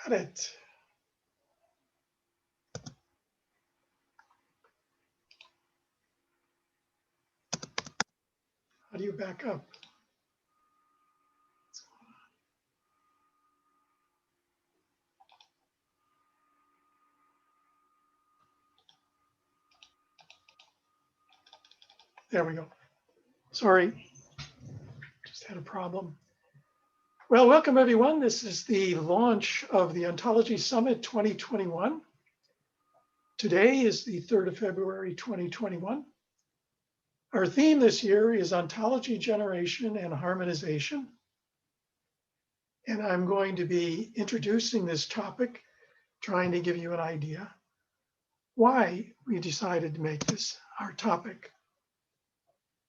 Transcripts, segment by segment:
Got it. How do you back up? There we go. Sorry, just had a problem. Well, welcome everyone. This is the launch of the Ontology Summit 2021. Today is the 3rd of February, 2021. Our theme this year is Ontology Generation and Harmonization. And I'm going to be introducing this topic, trying to give you an idea why we decided to make this our topic.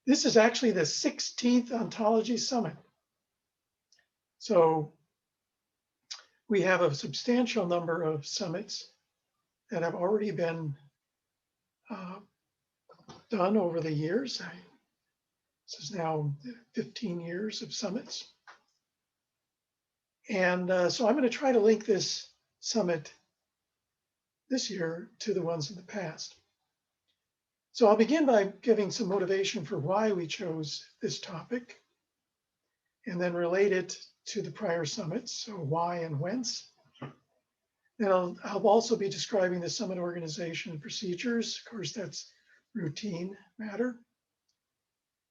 This is actually the 16th Ontology Summit. So we have a substantial number of summits that have already been done over the years. This is now 15 years of summits. And so I'm going to try to link this summit this year to the ones in the past. So I'll begin by giving some motivation for why we chose this topic, and then relate it to the prior summits, so why and whence. Then I'll also be describing the summit organization and procedures. Of course, that's routine matter.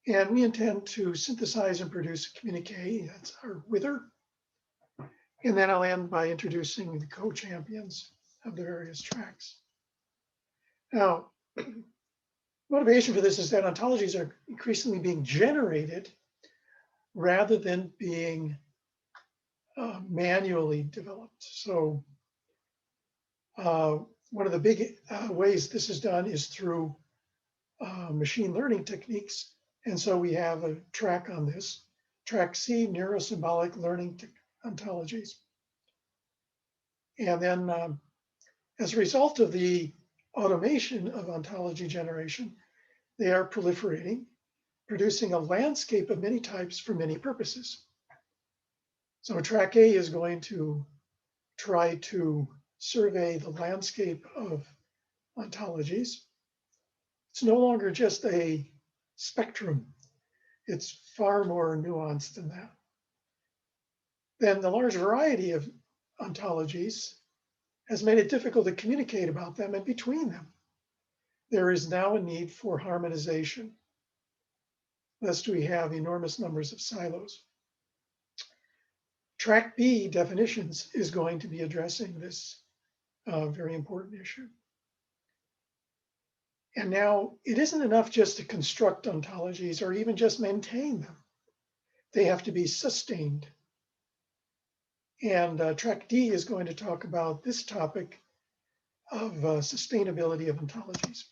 And we intend to synthesize and produce a communique, that's our wither. And then I'll end by introducing the co-champions of the various tracks. Now, motivation for this is that ontologies are increasingly being generated rather than being manually developed. So one of the big ways this is done is through machine learning techniques. And so we have a track on this, track C, neurosymbolic learning ontologies. And then as a result of the automation of ontology generation, they are proliferating, producing a landscape of many types for many purposes. So track A is going to try to survey the landscape of ontologies. It's no longer just a spectrum. It's far more nuanced than that. Then the large variety of ontologies has made it difficult to communicate about them and between them. There is now a need for harmonization, lest we have enormous numbers of silos. Track B, definitions, is going to be addressing this very important issue. And now it isn't enough just to construct ontologies or even just maintain them. They have to be sustained. And track D is going to talk about this topic of sustainability of ontologies.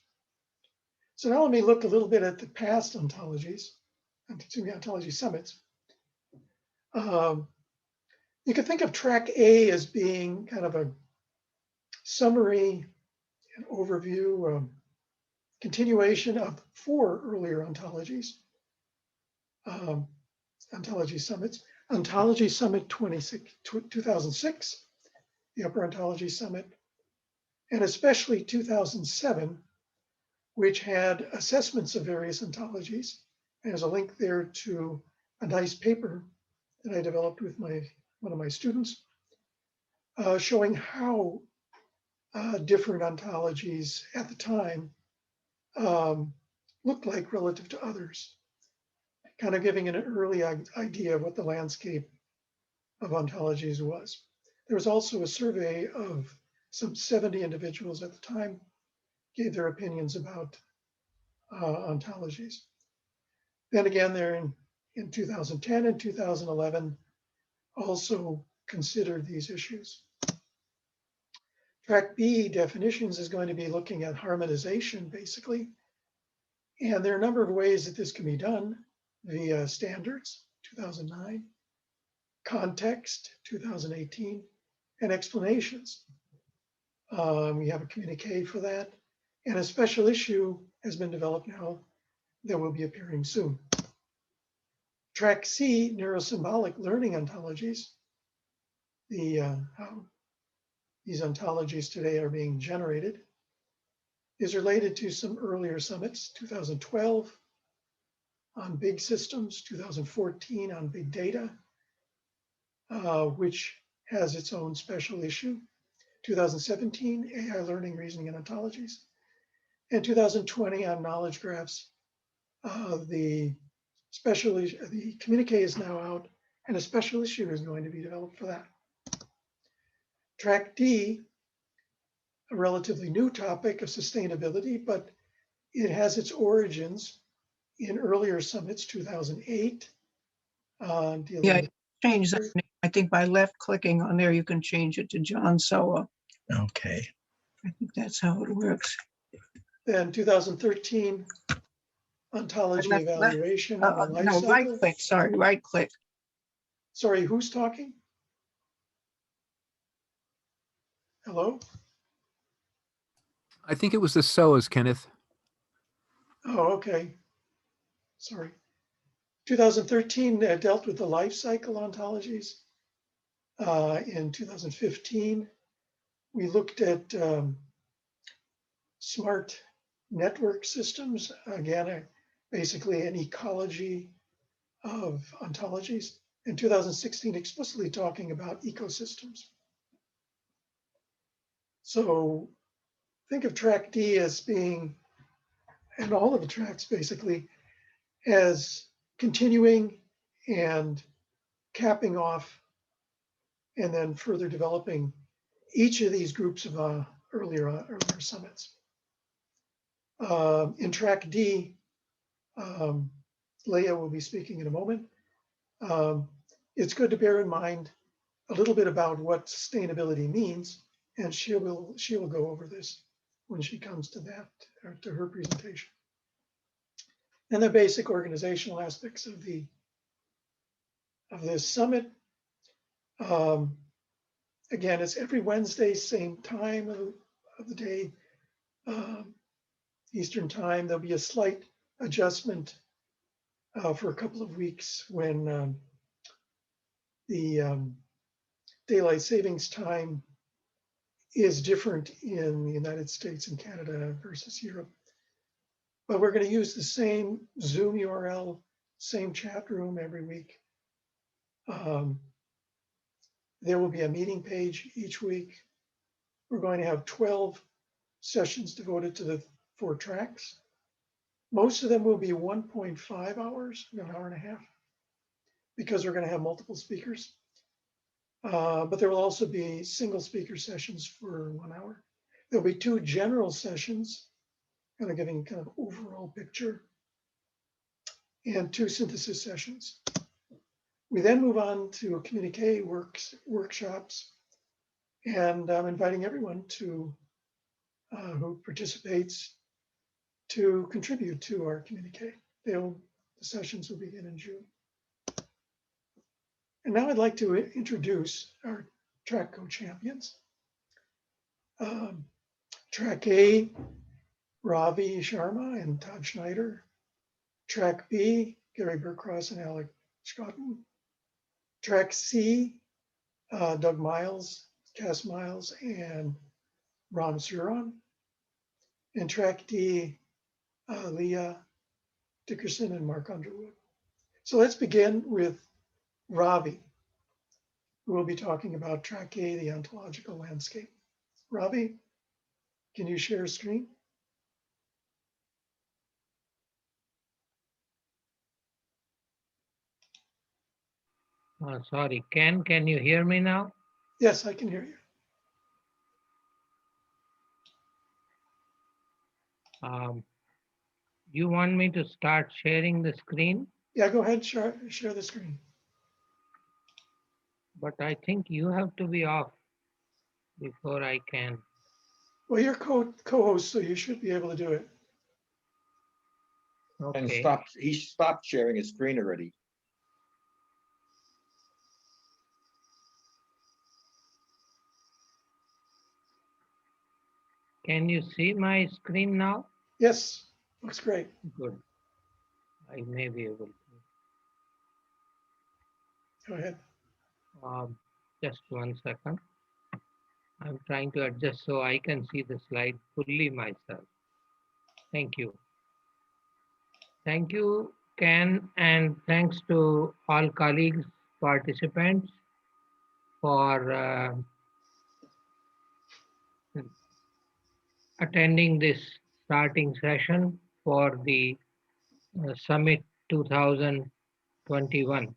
So now let me look a little bit at the past ontologies, ontology summits. You could think of track A as being kind of a summary, an overview, continuation of 4 earlier ontologies, ontology summits. Ontology Summit 2006, the Upper Ontology Summit, and especially 2007, which had assessments of various ontologies. There's a link there to a nice paper that I developed with one of my students, showing how different ontologies at the time looked like relative to others, kind of giving an early idea of what the landscape of ontologies was. There was also a survey of some 70 individuals at the time, gave their opinions about ontologies. Then again, there in 2010 and 2011, also considered these issues. Track B, definitions, is going to be looking at harmonization, basically. And there are a number of ways that this can be done via standards, 2009, context, 2018, and explanations. We have a communique for that. And a special issue has been developed now that will be appearing soon. Track C, neurosymbolic learning ontologies. How these ontologies today are being generated is related to some earlier summits, 2012 on big systems, 2014 on big data, which has its own special issue, 2017 AI learning, reasoning, and ontologies, and 2020 on knowledge graphs. The communique is now out, and a special issue is going to be developed for that. Track D, a relatively new topic of sustainability, but it has its origins in earlier summits, 2008. Yeah, change that name. I think by left clicking on there, you can change it to John Soa. Okay. I think that's how it works. Then 2013, ontology evaluation and the life no, cycle. right click, sorry, right click. Sorry, who's talking? Hello? I think it was the SOAs, Kenneth. Oh, okay. Sorry. 2013 dealt with the life cycle ontologies. In 2015, we looked at smart network systems, again, basically an ecology of ontologies. In 2016, explicitly talking about ecosystems. So think of track D as being, and all of the tracks basically, as continuing and capping off and then further developing each of these groups of earlier summits. In track D, Leah will be speaking in a moment. It's good to bear in mind a little bit about what sustainability means, and she will go over this when she comes to that, or to her presentation. And the basic organizational aspects of this summit. Again, it's every Wednesday, same time of the day, Eastern time. There'll be a slight adjustment for a couple of weeks when the daylight savings time is different in the United States and Canada versus Europe. But we're going to use the same Zoom URL, same chat room every week. There will be a meeting page each week. We're going to have 12 sessions devoted to the 4 tracks. Most of them will be 1.5 hours, an hour and a half, because we're going to have multiple speakers. But there will also be single speaker sessions for 1 hour. There'll be 2 general sessions, kind of giving kind of overall picture, and 2 synthesis sessions. We then move on to communique workshops, and I'm inviting everyone to who participates to contribute to our communique. The sessions will begin in June. And now I'd like to introduce our track co-champions. Track A, Ravi Sharma and Todd Schneider. Track B, Gary Burcross and Alec Schotten. Track C, Doug Miles, Cass Miles, and Ram Suran. And track D, Leah Dickerson and Mark Underwood. So let's begin with Ravi, who will be talking about track A, the ontological landscape. Ravi, can you share a screen? Sorry, can you hear me now? Yes, I can hear you. You want me to start sharing the screen? Yeah, go ahead, share the screen. But I think you have to be off before I can. Well, you're co-host, so you should be able to do it. Okay. And he stopped sharing his screen already. Can you see my screen now? Yes, looks great. Good. I may be able to. Go ahead. Just 1 second. I'm trying to adjust so I can see the slide fully myself. Thank you. Thank you, Ken, and thanks to all colleagues, participants for attending this starting session for the Summit 2021.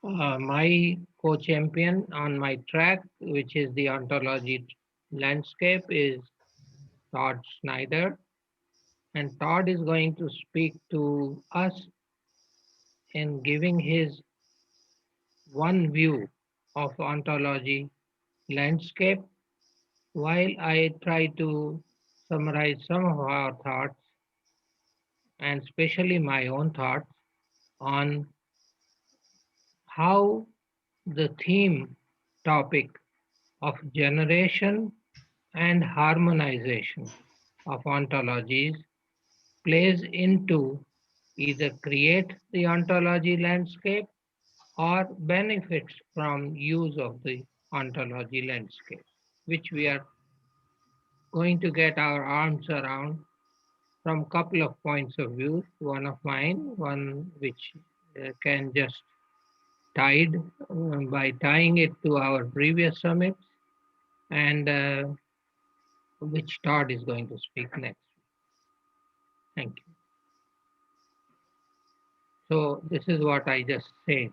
My co-champion on my track, which is the ontology landscape, is Todd Schneider. And Todd is going to speak to us in giving his one view of ontology landscape, while I try to summarize some of our thoughts, and especially my own thoughts, on how the theme topic of generation and harmonization of ontologies plays into either create the ontology landscape or benefits from use of the ontology landscape, which we are going to get our arms around from a couple of points of view, one of mine, one which can just tied by tying it to our previous summits, and which Todd is going to speak next. Thank you. So this is what I just said,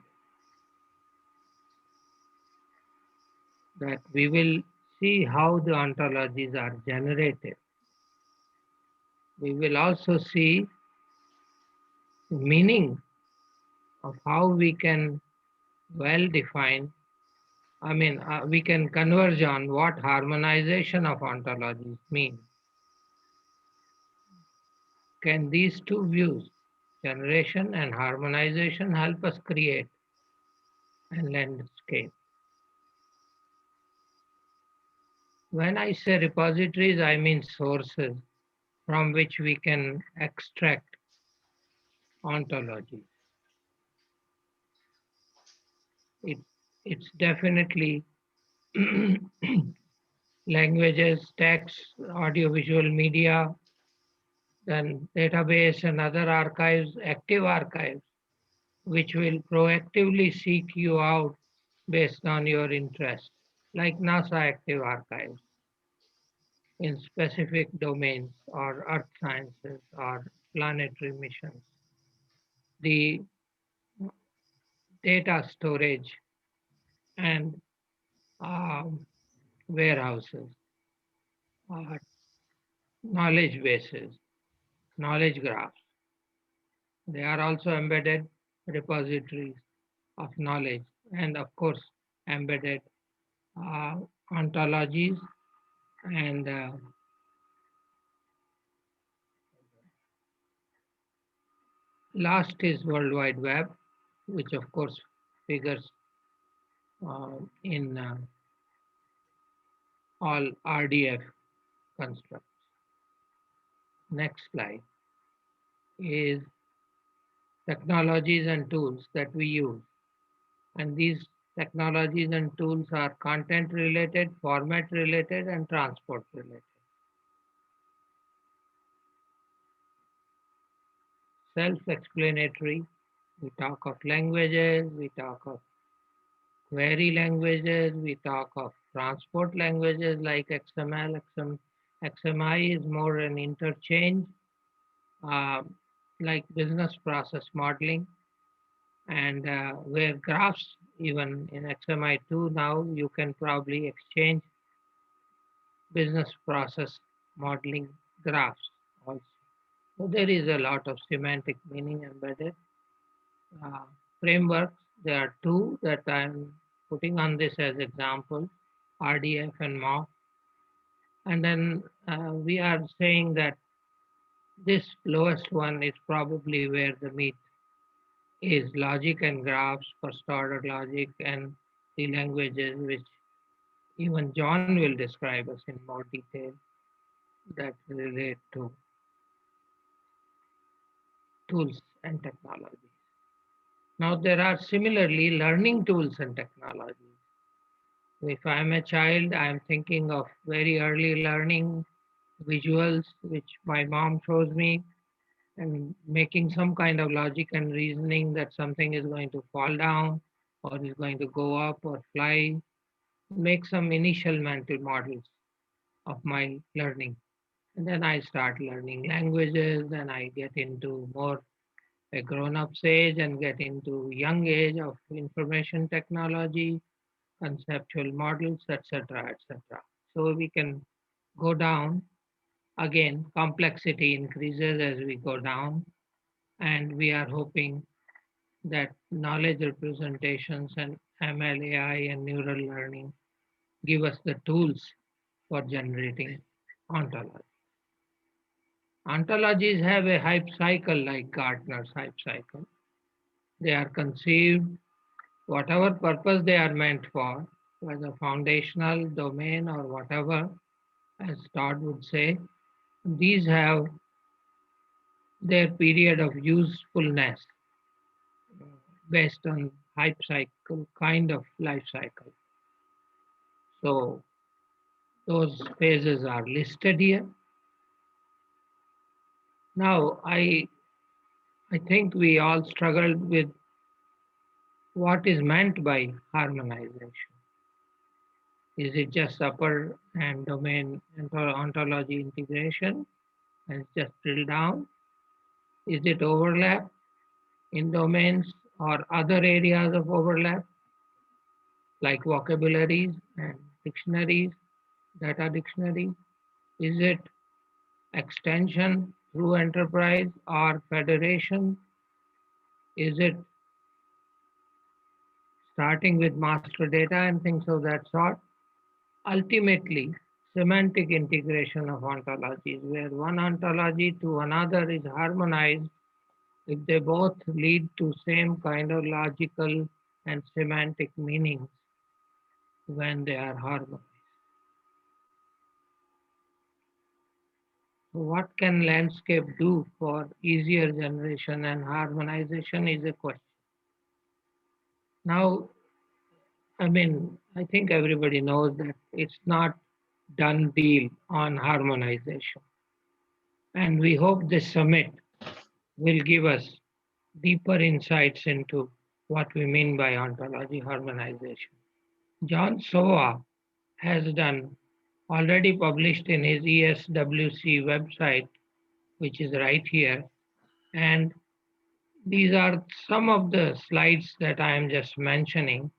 that we will see how the ontologies are generated. We will also see the meaning of how we can well define, we can converge on what harmonization of ontologies mean. Can these two views, generation and harmonization, help us create a landscape? When I say repositories, I mean sources from which we can extract ontology. It's definitely languages, text, audiovisual media, then database and other archives, active archives, which will proactively seek you out based on your interest, like NASA active archives in specific domains or earth sciences or planetary missions. The data storage and warehouses, knowledge bases, knowledge graphs. They are also embedded repositories of knowledge, and of course embedded ontologies, and last is World Wide Web, which of course figures in all RDF constructs. Next slide is technologies and tools that we use. And these technologies and tools are content related, format related, and transport related. Self-explanatory, we talk of languages, we talk of query languages, we talk of transport languages like XML. XMI is more an interchange, like business process modeling, and where graphs, even in XMI2 now, you can probably exchange business process modeling graphs also. So there is a lot of semantic meaning embedded. Frameworks, there are two that I'm putting on this as example, RDF and MOF. And then we are saying that this lowest one is probably where the meat is, logic and graphs, first order logic, and the languages which even John will describe us in more detail that relate to tools and technologies. Now there are similarly learning tools and technologies. If I'm a child, I'm thinking of very early learning visuals, which my mom shows me, and making some kind of logic and reasoning that something is going to fall down or is going to go up or fly, make some initial mental models of my learning. And then I start learning languages, then I get into more a grown-up age and get into young age of information technology, conceptual models, etc., etc. So we can go down. Again, complexity increases as we go down, and we are hoping that knowledge representations and ML, AI, and neural learning give us the tools for generating ontology. Ontologies have a hype cycle like Gartner's hype cycle. They are conceived, whatever purpose they are meant for, whether foundational, domain, or whatever, as Todd would say, these have their period of usefulness based on hype cycle, kind of life cycle. So those phases are listed here. Now, I think we all struggled with what is meant by harmonization. Is it just upper and domain ontology integration and just drill down? Is it overlap in domains or other areas of overlap like vocabularies and dictionaries, data dictionary? Is it extension through enterprise or federation? Is it starting with master data and things of that sort? Ultimately, semantic integration of ontologies, where one ontology to another is harmonized if they both lead to same kind of logical and semantic meanings when they are harmonized. So what can landscape do for easier generation and harmonization is a question. Now, I think everybody knows that it's not done deal on harmonization. And we hope this summit will give us deeper insights into what we mean by ontology harmonization. John Sowa has done already published in his ESWC website, which is right here. And these are some of the slides that I am just mentioning.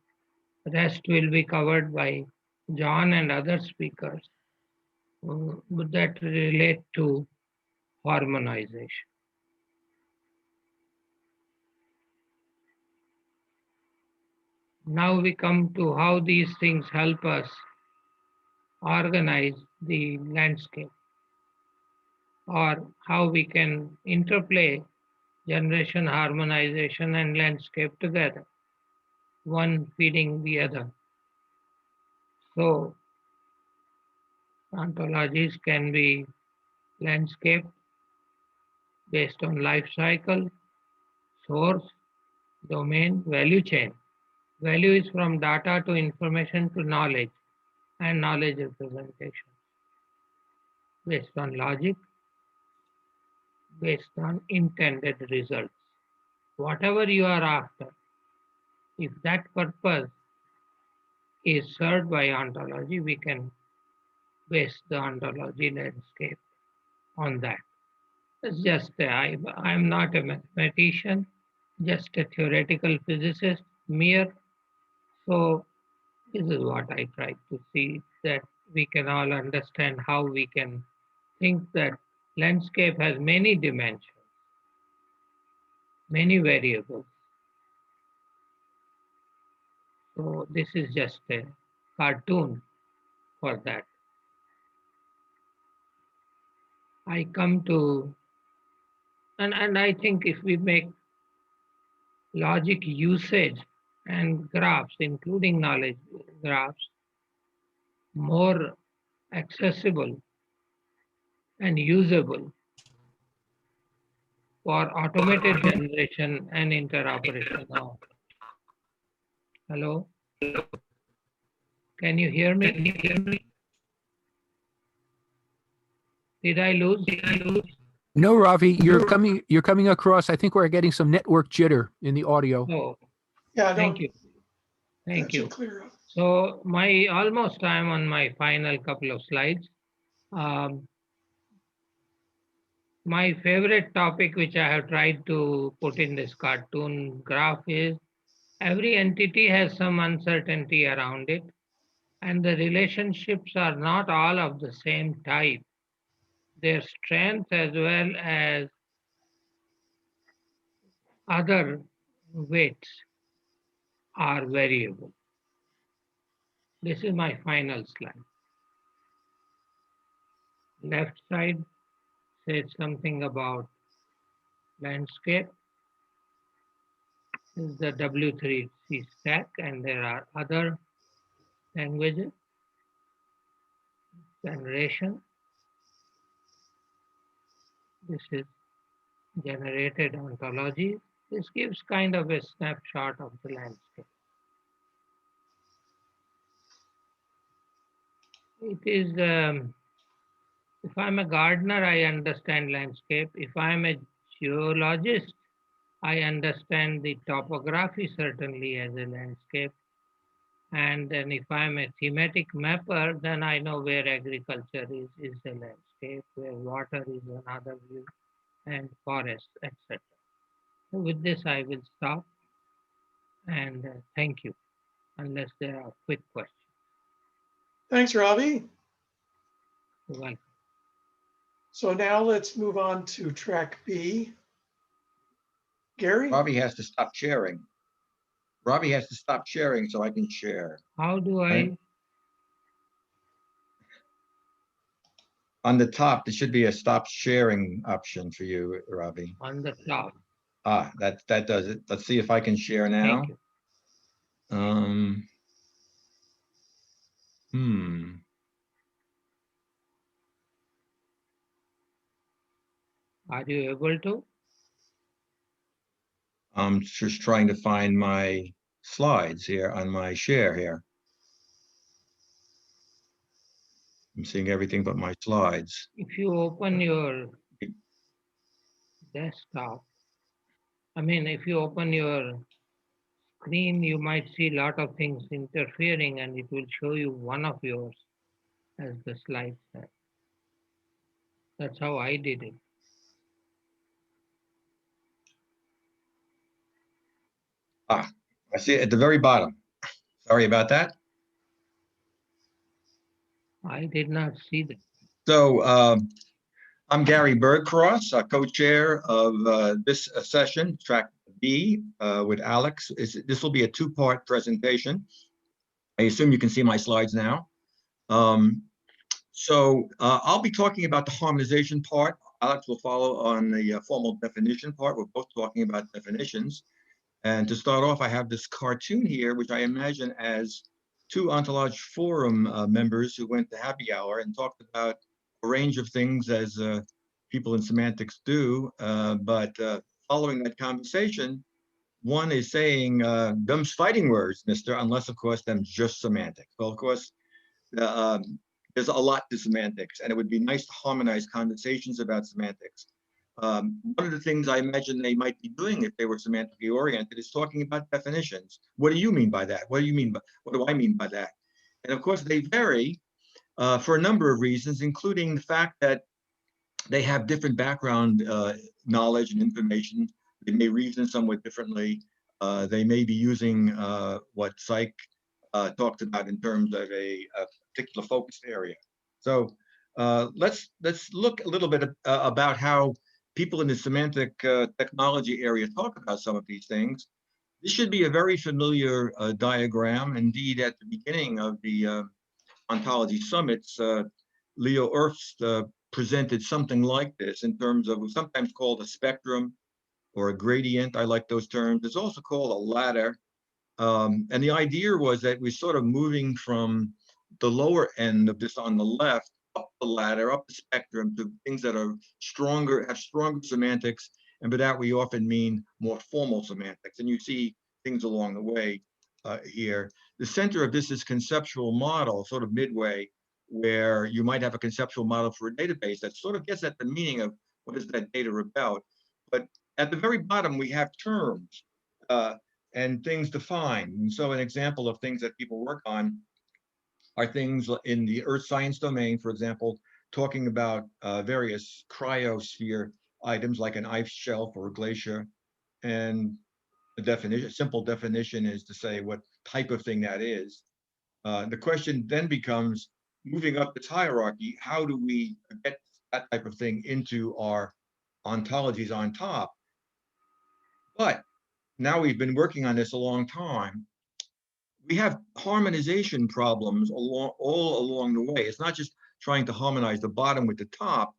The rest will be covered by John and other speakers that relate to harmonization. Now we come to how these things help us organize the landscape, or how we can interplay generation, harmonization, and landscape together, one feeding the other. So ontologies can be landscape based on life cycle, source, domain, value chain. Value is from data to information to knowledge and knowledge representation based on logic, based on intended results. Whatever you are after, if that purpose is served by ontology, we can base the ontology landscape on that. It's just, I'm not a mathematician, just a theoretical physicist, mere. So this is what I try to see, that we can all understand how we can think that landscape has many dimensions, many variables. So this is just a cartoon for that. I come to, and I think if we make logic usage and graphs, including knowledge graphs, more accessible and usable for automated generation and interoperation. Now, hello? Can you hear me? Can you hear me? Did I lose? No, Ravi, you're coming across. I think we're getting some network jitter in the audio. Oh, Yeah, thank no, you. Thank that should you. clear up. So almost I'm on my final couple of slides. My favorite topic, which I have tried to put in this cartoon graph, is every entity has some uncertainty around it, and the relationships are not all of the same type. Their strengths as well as other weights are variable. This is my final slide. Left side says something about landscape. This is the W3C stack, and there are other languages. Generation. This is generated ontology. This gives kind of a snapshot of the landscape. It is, if I'm a gardener, I understand landscape. If I'm a geologist, I understand the topography certainly as a landscape. And then if I'm a thematic mapper, then I know where agriculture is the landscape, where water is another view, and forest, etc. So with this, I will stop, and thank you, unless there are quick questions. Thanks, Ravi. You're welcome. So now let's move on to track B. Gary? Robbie has to stop sharing. Robbie has to stop sharing so I can share. How do I? Right. On the top, there should be a stop sharing option for you, Robbie. On the top. Ah, that does it. Let's see if I can share now. Thank you. Are you able to? I'm just trying to find my slides here on my share here. I'm seeing everything but my slides. If you open your desktop, if you open your screen, you might see a lot of things interfering, and it will show you one of yours as the slide set. That's how I did it. Ah, I see it at the very bottom. Sorry about that. I did not see that. So I'm Gary Birdcross, co-chair of this session, track B, with Alex. This will be a two-part presentation. I assume you can see my slides now. I'll be talking about the harmonization part. Alex will follow on the formal definition part. We're both talking about definitions. And to start off, I have this cartoon here, which I imagine as two Ontology Forum members who went to happy hour and talked about a range of things as people in semantics do. But following that conversation, one is saying, them's fighting words, mister, unless, of course, them's just semantics. Well, of course, there's a lot to semantics, and it would be nice to harmonize conversations about semantics. One of the things I imagine they might be doing if they were semantically oriented is talking about definitions. What do you mean by that? What do I mean by that? And of course, they vary for a number of reasons, including the fact that they have different background knowledge and information. They may reason somewhat differently. They may be using what Psych talked about in terms of a particular focused area. So let's look a little bit about how people in the semantic technology area talk about some of these things. This should be a very familiar diagram. Indeed, at the beginning of the Ontology Summits, Leo Erfst presented something like this in terms of what's sometimes called a spectrum or a gradient. I like those terms. It's also called a ladder. And the idea was that we're sort of moving from the lower end of this on the left, up the ladder, up the spectrum to things that are stronger, have stronger semantics. And by that, we often mean more formal semantics. And you see things along the way here. the center of this is conceptual model, sort of midway, where you might have a conceptual model for a database that sort of gets at the meaning of what is that data about. But at the very bottom, we have terms and things defined. And so an example of things that people work on are things in the earth science domain, for example, talking about various cryosphere items like an ice shelf or a glacier. And the definition, a simple definition is to say what type of thing that is. The question then becomes, moving up this hierarchy, how do we get that type of thing into our ontologies on top? But now we've been working on this a long time. We have harmonization problems all along the way. It's not just trying to harmonize the bottom with the top.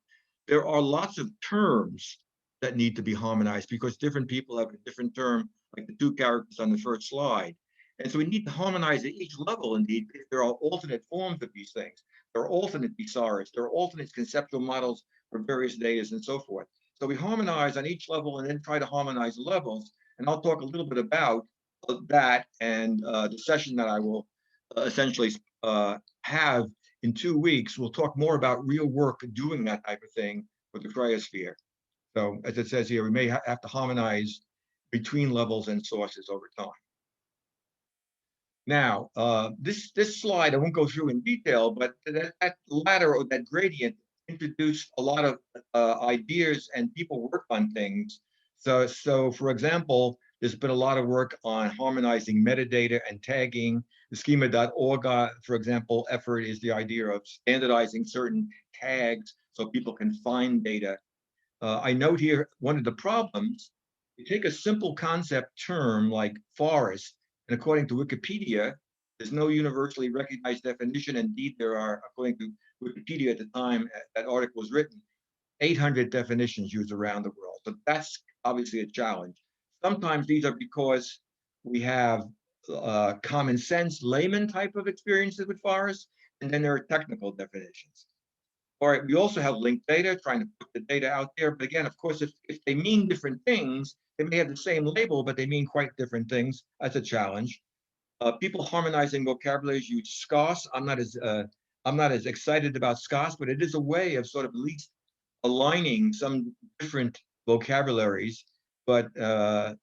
There are lots of terms that need to be harmonized because different people have a different term, like the two characters on the first slide. And so we need to harmonize at each level, indeed, because there are alternate forms of these things. There are alternate thesaurus, there are alternate conceptual models for various datas and so forth. So we harmonize on each level and then try to harmonize the levels. And I'll talk a little bit about that and the session that I will essentially have in 2 weeks. We'll talk more about real work doing that type of thing with the cryosphere. So as it says here, we may have to harmonize between levels and sources over time. Now, this slide, I won't go through in detail, but that ladder or that gradient introduced a lot of ideas and people work on things. So for example, there's been a lot of work on harmonizing metadata and tagging. The schema.org, for example, effort is the idea of standardizing certain tags so people can find data. I note here one of the problems, you take a simple concept term like forest, and according to Wikipedia, there's no universally recognized definition. Indeed, there are, according to Wikipedia at the time that article was written, 800 definitions used around the world. So that's obviously a challenge. Sometimes these are because we have common sense layman type of experiences with forests, and then there are technical definitions. All right, we also have linked data, trying to put the data out there. But again, of course, if they mean different things, they may have the same label, but they mean quite different things. That's a challenge. People harmonizing vocabularies use scarce. I'm not as excited about scarce, but it is a way of sort of at least aligning some different vocabularies. But one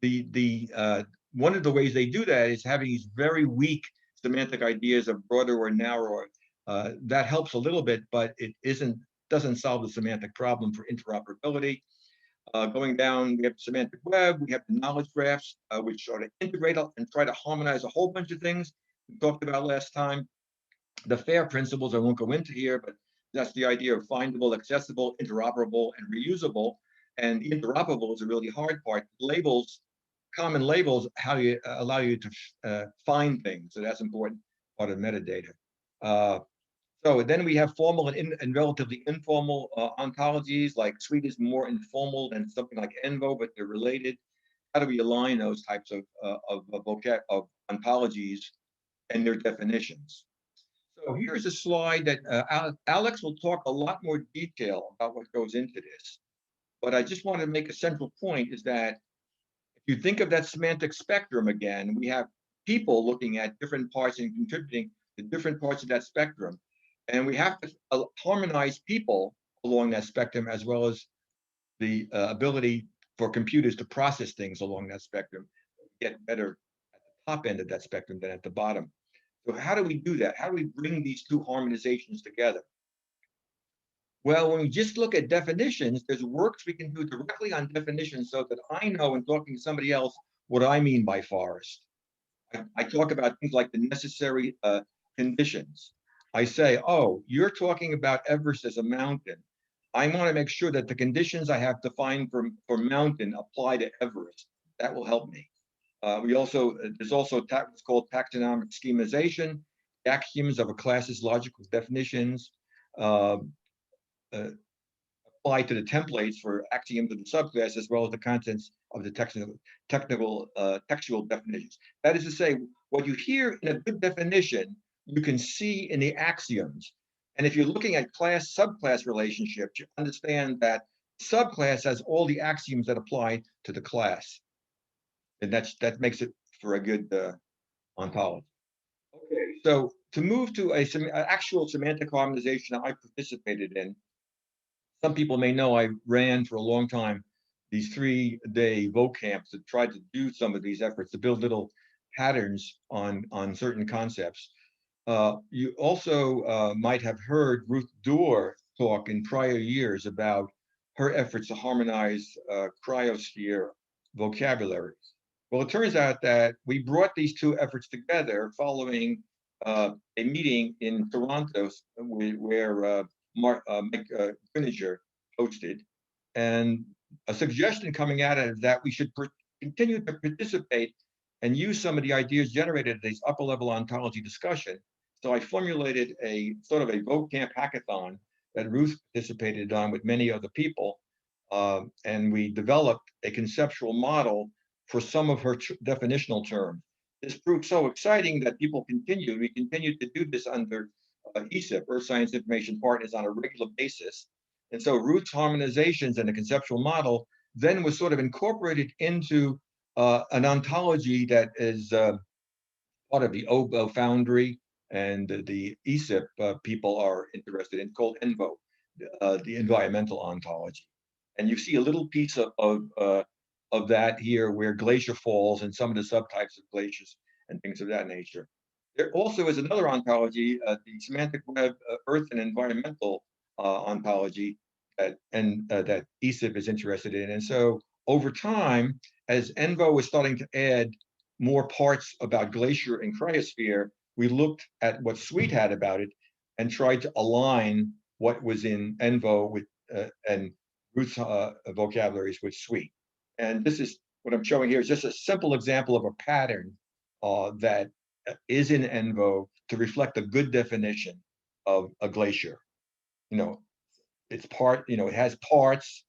of the ways they do that is having these very weak semantic ideas of broader or narrower. That helps a little bit, but it doesn't solve the semantic problem for interoperability. Going down, we have semantic web, we have the knowledge graphs, which sort of integrate and try to harmonize a whole bunch of things we talked about last time. The FAIR principles I won't go into here, but that's the idea of findable, accessible, interoperable, and reusable. And interoperable is a really hard part. Labels, common labels, how you allow you to find things. So that's important part of metadata. So then we have formal and relatively informal ontologies, like Sweet is more informal than something like Envo, but they're related. How do we align those types of ontologies and their definitions? So here's a slide that Alex will talk a lot more detail about what goes into this. But I just want to make a central point is that if you think of that semantic spectrum again, we have people looking at different parts and contributing to different parts of that spectrum. And we have to harmonize people along that spectrum, as well as the ability for computers to process things along that spectrum, get better at the top end of that spectrum than at the bottom. So how do we do that? How do we bring these two harmonizations together? Well, when we just look at definitions, there's works we can do directly on definitions so that I know in talking to somebody else what I mean by forest. I talk about things like the necessary conditions. I say, oh, you're talking about Everest as a mountain. I want to make sure that the conditions I have defined for mountain apply to Everest. That will help me. There's also what's called taxonomic schematization, the axioms of a class's logical definitions apply to the templates for axioms of the subclass, as well as the contents of the textual definitions. That is to say, what you hear in a good definition, you can see in the axioms. And if you're looking at class-subclass relationships, you understand that subclass has all the axioms that apply to the class. And that makes it for a good ontology. Okay, so to move to an actual semantic harmonization I participated in, some people may know I ran for a long time these 3-day voc camps that tried to do some of these efforts to build little patterns on certain concepts. You also might have heard Ruth Dorr talk in prior years about her efforts to harmonize cryosphere vocabularies. Well, it turns out that we brought these two efforts together following a meeting in Toronto where Mike Gruninger hosted, and a suggestion coming out of that we should continue to participate and use some of the ideas generated at these upper level ontology discussion. So I formulated a sort of a voc camp hackathon that Ruth participated on with many other people, and we developed a conceptual model for some of her definitional terms. This proved so exciting that we continued to do this under ESIP, Earth Science Information Partners, on a regular basis. And so Ruth's harmonizations and the conceptual model then was sort of incorporated into an ontology that is part of the OBO Foundry and the ESIP people are interested in, called ENVO, the environmental ontology. And you see a little piece of that here where glacier falls and some of the subtypes of glaciers and things of that nature. There also is another ontology, the semantic web earth and environmental ontology that ESIP is interested in. And so over time, as ENVO was starting to add more parts about glacier and cryosphere, we looked at what SWEET had about it and tried to align what was in ENVO with and Ruth's vocabularies with SWEET. And this is what I'm showing here is just a simple example of a pattern that is in ENVO to reflect a good definition of a glacier. You know, it's it has parts,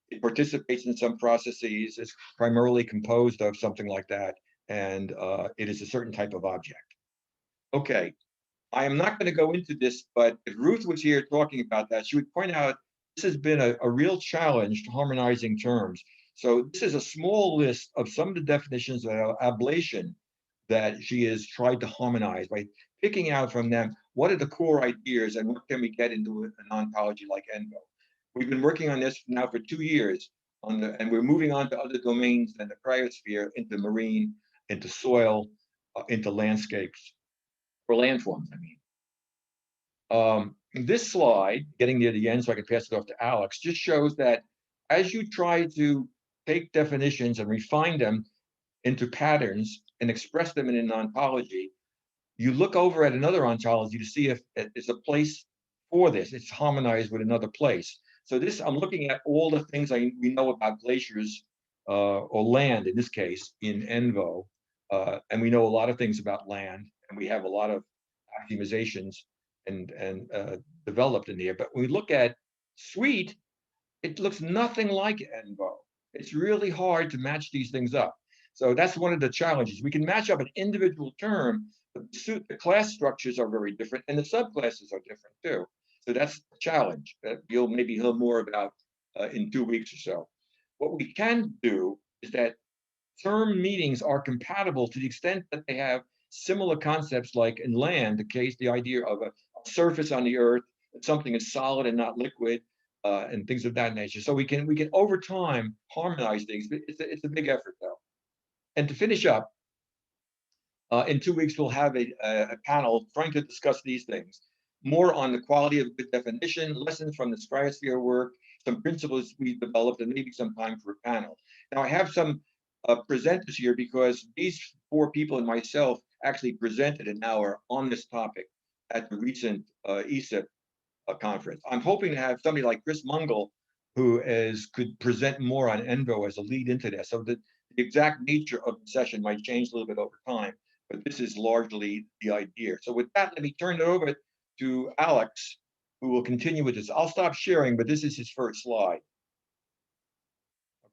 it participates in some processes, it's primarily composed of something like that, and it is a certain type of object. Okay, I am not going to go into this, but if Ruth was here talking about that, she would point out this has been a real challenge to harmonizing terms. So this is a small list of some of the definitions of ablation that she has tried to harmonize by picking out from them what are the core ideas and what can we get into an ontology like ENVO. We've been working on this now for 2 years, and we're moving on to other domains than the cryosphere, into marine, into soil, into landscapes, or landforms, I mean. This slide, getting near the end so I can pass it off to Alex, just shows that as you try to take definitions and refine them into patterns and express them in an ontology, you look over at another ontology to see if it's a place for this. It's harmonized with another place. So this, I'm looking at all the things we know about glaciers or land, in this case, in ENVO. And we know a lot of things about land, and we have a lot of axiomizations and developed in there. But when we look at SWEET, it looks nothing like ENVO. It's really hard to match these things up. So that's one of the challenges. We can match up an individual term, but the class structures are very different, and the subclasses are different too. So that's the challenge that you'll maybe hear more about in 2 weeks or so. What we can do is that term meanings are compatible to the extent that they have similar concepts, like in land, the idea of a surface on the earth, that something is solid and not liquid, and things of that nature. So we can over time harmonize things. It's a big effort though. And to finish up, in 2 weeks we'll have a panel trying to discuss these things, more on the quality of good definition, lessons from the cryosphere work, some principles we developed, and maybe some time for a panel. Now I have some presenters here because these 4 people and myself actually presented an hour on this topic at the recent ESIP conference. I'm hoping to have somebody like Chris Mungle, who could present more on ENVO as a lead into this. So the exact nature of the session might change a little bit over time, but this is largely the idea. So with that, let me turn it over to Alex, who will continue with this. I'll stop sharing, but this is his first slide.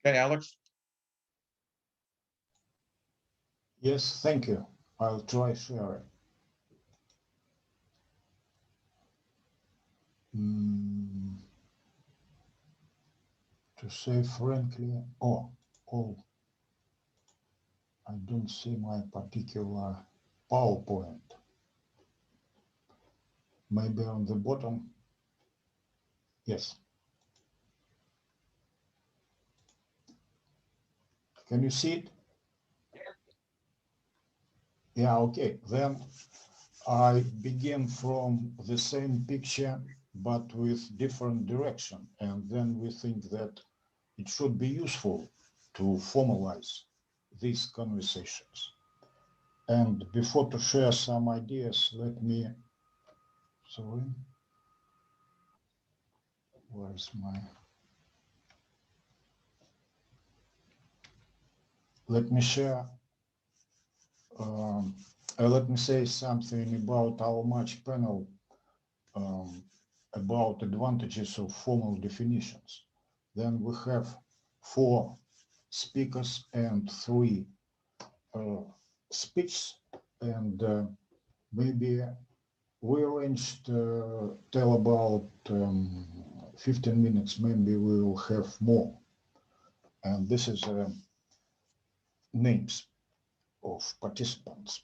Okay, Alex? Yes, thank you. I'll try sharing. To say frankly, I don't see my particular PowerPoint. Maybe on the bottom. Yes. Can you see it? Yeah, okay. Then I begin from the same picture, but with different direction. And then we think that it should be useful to formalize these conversations. And before to share some ideas, let me, sorry, where's my, let me share, let me say something about our March panel about advantages of formal definitions. Then we have 4 speakers and 3 speeches, and maybe we arranged till about 15 minutes, maybe we will have more. And this is names of participants.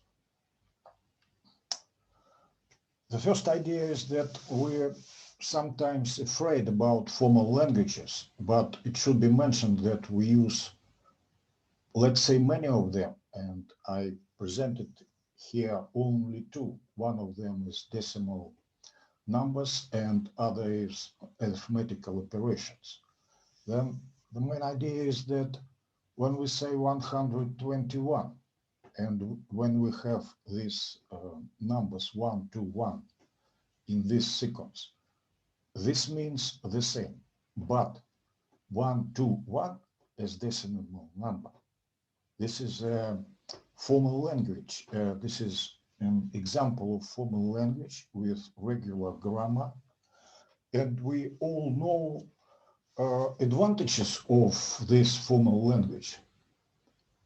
The first idea is that we're sometimes afraid about formal languages, but it should be mentioned that we use, let's say, many of them, and I presented here only 2. One of them is decimal numbers and other is arithmetical operations. Then the main idea is that when we say 121, and when we have these numbers 1 to 1 in this sequence, this means the same, but 1 to 1 is decimal number. This is a formal language. This is an example of formal language with regular grammar. And we all know advantages of this formal language.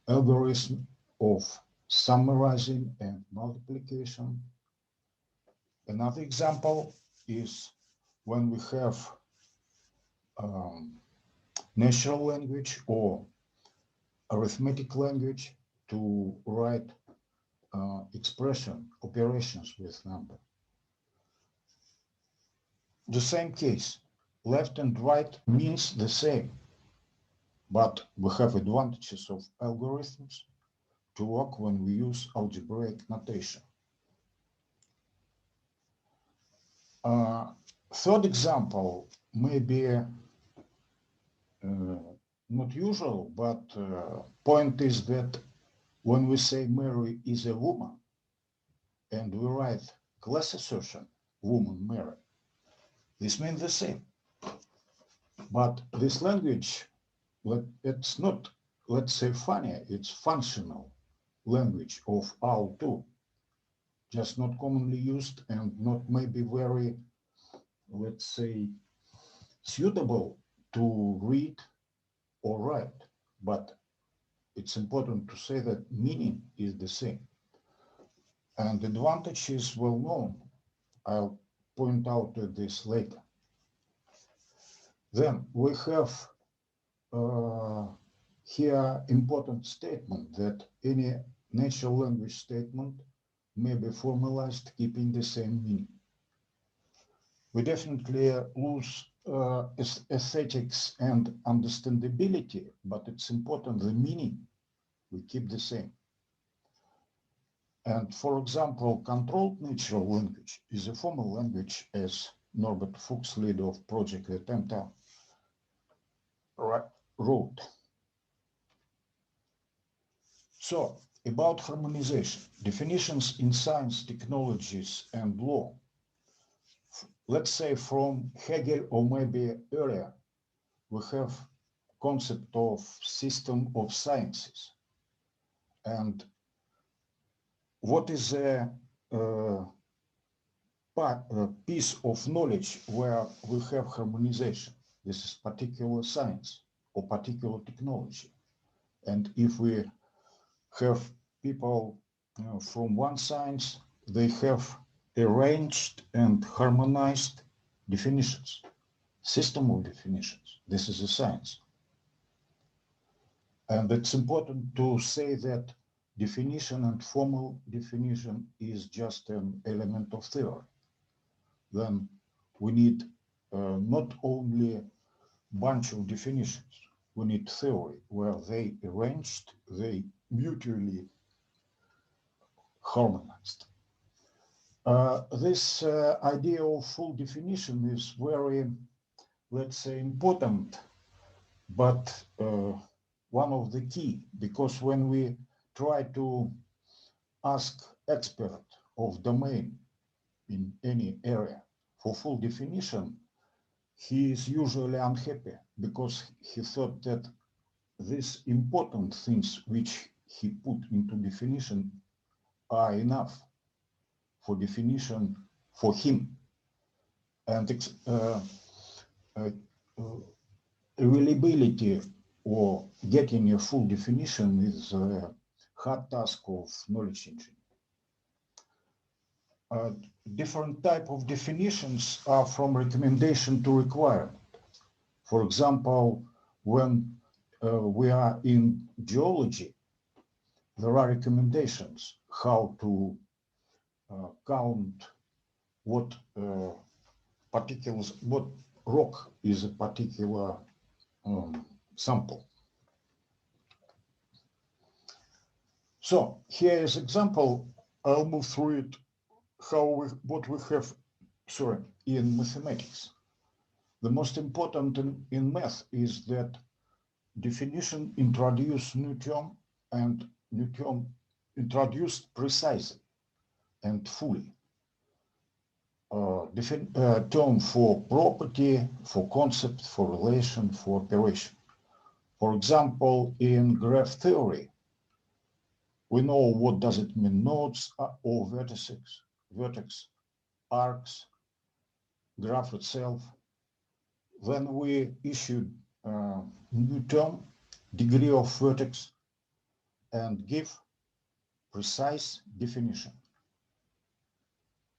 Algorithm of summarizing and multiplication. Another example is when we have natural language or arithmetic language to write expression operations with number. The same case, left and right means the same, but we have advantages of algorithms to work when we use algebraic notation. Third example may be not usual, but point is that when we say Mary is a woman and we write class assertion, woman Mary, this means the same. But this language, it's not, let's say, funny, it's functional language of AL2, just not commonly used and not maybe very, let's say, suitable to read or write, but it's important to say that meaning is the same. And the advantage is well known. I'll point out this later. Then we have here important statement that any natural language statement may be formalized keeping the same meaning. We definitely lose aesthetics and understandability, but it's important the meaning we keep the same. And for example, controlled natural language is a formal language, as Norbert Fuchs, leader of project at Intellect, wrote. So, about harmonization, definitions in science, technologies, and law. Let's say from Hegel or maybe earlier, we have concept of system of sciences. And what is a piece of knowledge where we have harmonization? This is particular science or particular technology. And if we have people from one science, they have arranged and harmonized definitions, system of definitions. This is a science. And it's important to say that definition and formal definition is just an element of theory, then we need not only bunch of definitions, we need theory where they arranged, they mutually harmonized. This idea of full definition is very, let's say, important, but one of the key, because when we try to ask expert of domain in any area for full definition, he is usually unhappy because he thought that these important things which he put into definition are enough for definition for him. And availability or getting a full definition is a hard task of knowledge engineering. Different type of definitions are from recommendation to requirement. For example, when we are in geology, there are recommendations how to count what what rock is a particular sample. So here is example. I'll move through it. What we have, in mathematics. The most important in math is that definition introduce new term and new term introduced precisely and fully. Term for property, for concept, for relation, for operation. For example, in graph theory, we know what does it mean nodes or vertices, vertex, arcs, graph itself. Then we issued new term, degree of vertex, and give precise definition,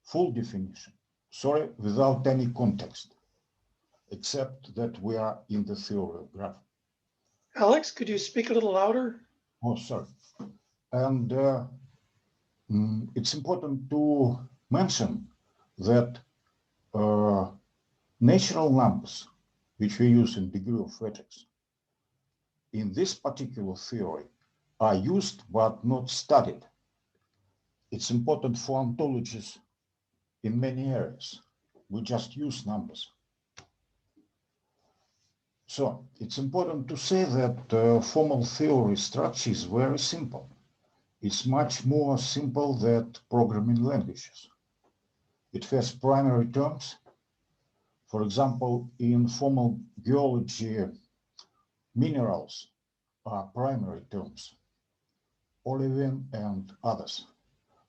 full definition, without any context, except that we are in the theory of graph. Alex, could you speak a little louder? Oh, sorry. And it's important to mention that natural numbers, which we use in degree of vertex, in this particular theory are used but not studied. It's important for ontologies in many areas. We just use numbers. So it's important to say that formal theory structure is very simple. It's much more simple than programming languages. It has primary terms. For example, in formal geology, minerals are primary terms, olivine and others.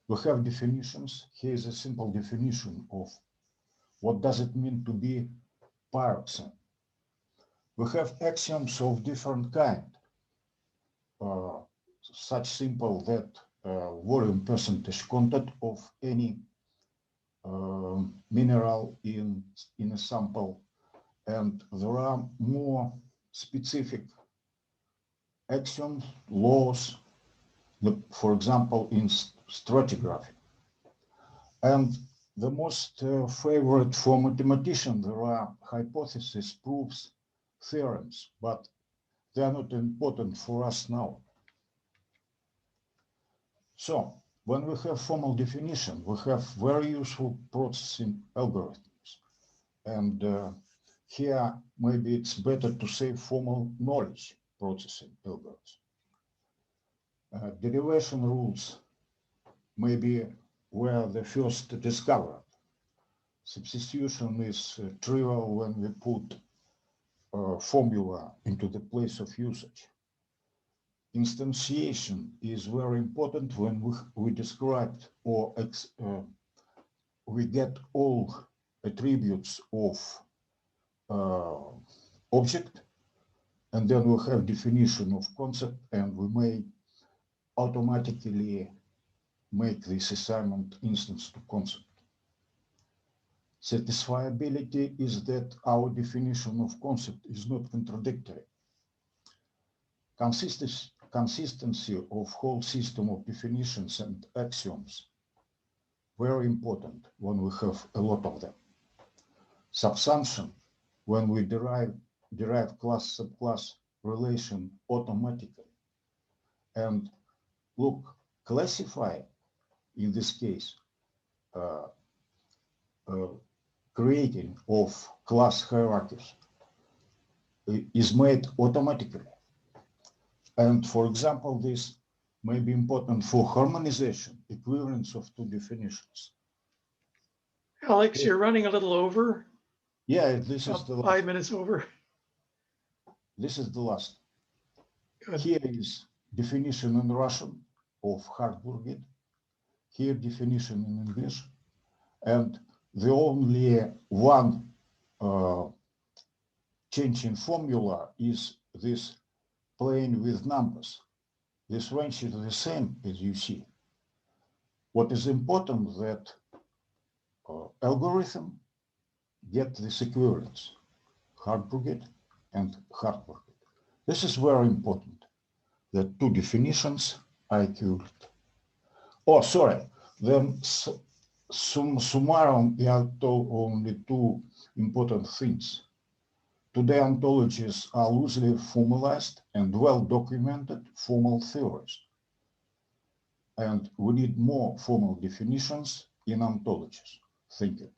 We have definitions. Here is a simple definition of what does it mean to be pyroxene. We have axioms of different kind, such simple that volume percentage content of any mineral in a sample, and there are more specific axioms, laws, for example, in stratigraphy. And the most favorite for mathematicians, there are hypotheses, proofs, theorems, but they are not important for us now. So when we have formal definition, we have very useful processing algorithms. And here, maybe it's better to say formal knowledge processing algorithms. Derivation rules maybe were the first discovered. Substitution is trivial when we put formula into the place of usage. Instantiation is very important when we describe or we get all attributes of object, and then we have definition of concept, and we may automatically make this assignment instance to concept. Satisfiability is that our definition of concept is not contradictory. consistency of whole system of definitions and axioms. Very important when we have a lot of them. Subsumption, when we derive class-subclass relation automatically. And look, classify, in this case, creating of class hierarchies is made automatically. And for example, this may be important for harmonization, equivalence of two definitions. Alex, you're running a little over. Yeah, this is the last. 5 minutes over. This is the last. Good. Here is definition in Russian of Hartburgit. Here definition in English. And the only one change in formula is this playing with numbers. This range is the same as you see. What is important that algorithm get this equivalence, Hartburgit and Hartburgit. This is very important, that two definitions are equivalent. Oh, sorry, then summarum, I told only two important things. Today, ontologies are loosely formalized and well-documented formal theories. And we need more formal definitions in ontologies. Thank you.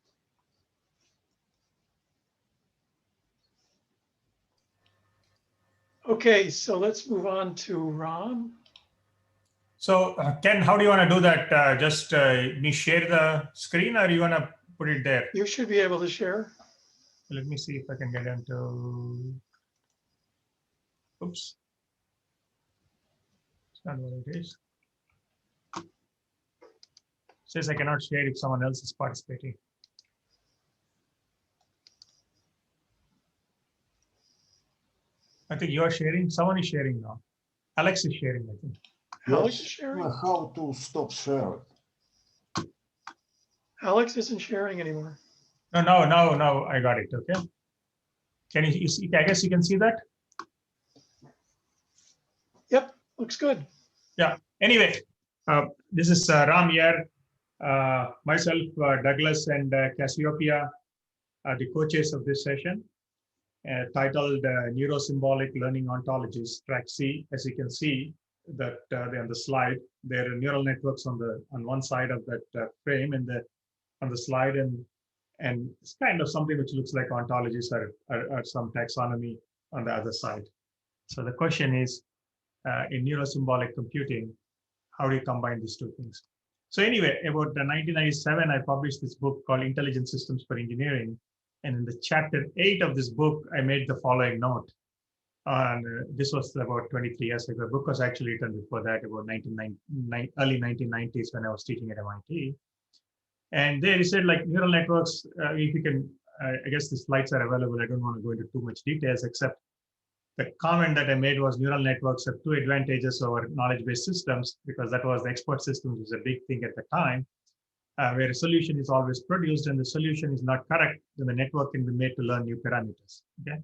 Okay, so let's move on to Ron. So Ken, how do you want to do that? Just me share the screen, or you want to put it there? You should be able to share. Let me see if I can get into, oops. It's not what it is. Says I cannot share if someone else is participating. I think you are sharing, someone is sharing now. Alex is sharing, I think. Alex Yes. is sharing. How to stop sharing? Alex isn't sharing anymore. No, I got it, okay. Can you see, I guess you can see that? Yep, looks good. Yeah, anyway, this is Ram here. Myself, Douglas, and Cassiopeia are the co-chairs of this session, titled Neurosymbolic Learning Ontologies, Track C. As you can see that on the slide, there are neural networks on one side of that frame and on the slide, and it's kind of something which looks like ontologies or some taxonomy on the other side. So the question is, in neurosymbolic computing, how do you combine these two things? So anyway, about 1997, I published this book called Intelligent Systems for Engineering. And in the chapter 8 of this book, I made the following note. And this was about 23 years ago. The book was actually written before that, about early 1990s when I was teaching at MIT. And there he said, like, neural networks, if you can, I guess the slides are available. I don't want to go into too much details, except the comment that I made was neural networks have two advantages over knowledge-based systems, because that was the expert systems was a big thing at the time, where a solution is always produced and the solution is not correct, then the network can be made to learn new parameters, okay?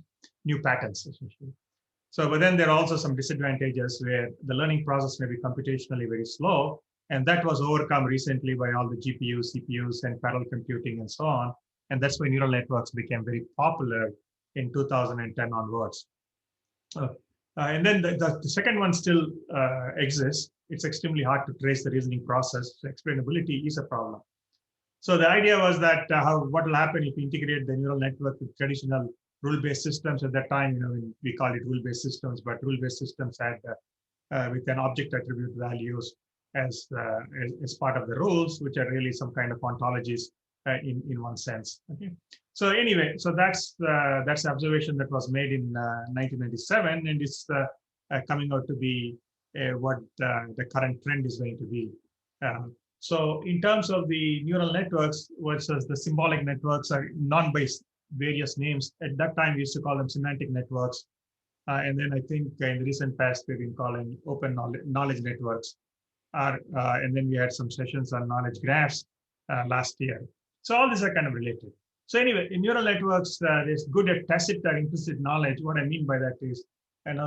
New patterns, essentially. So, but then there are also some disadvantages where the learning process may be computationally very slow, and that was overcome recently by all the GPUs, CPUs, and parallel computing and so on. And that's why neural networks became very popular in 2010 onwards. And then the second one still exists. It's extremely hard to trace the reasoning process. So explainability is a problem. So the idea was that what will happen if you integrate the neural network with traditional rule-based systems. At that time, we called it rule-based systems, but rule-based systems had with an object attribute values as part of the rules, which are really some kind of ontologies in one sense. Okay. So anyway, so that's the observation that was made in 1997, and it's coming out to be what the current trend is going to be. So in terms of the neural networks versus the symbolic networks are non-based various names. At that time, we used to call them semantic networks. And then I think in the recent past, we've been calling open knowledge networks. And then we had some sessions on knowledge graphs last year. So all these are kind of related. So anyway, in neural networks, there's good at tacit or implicit knowledge. What I mean by that is,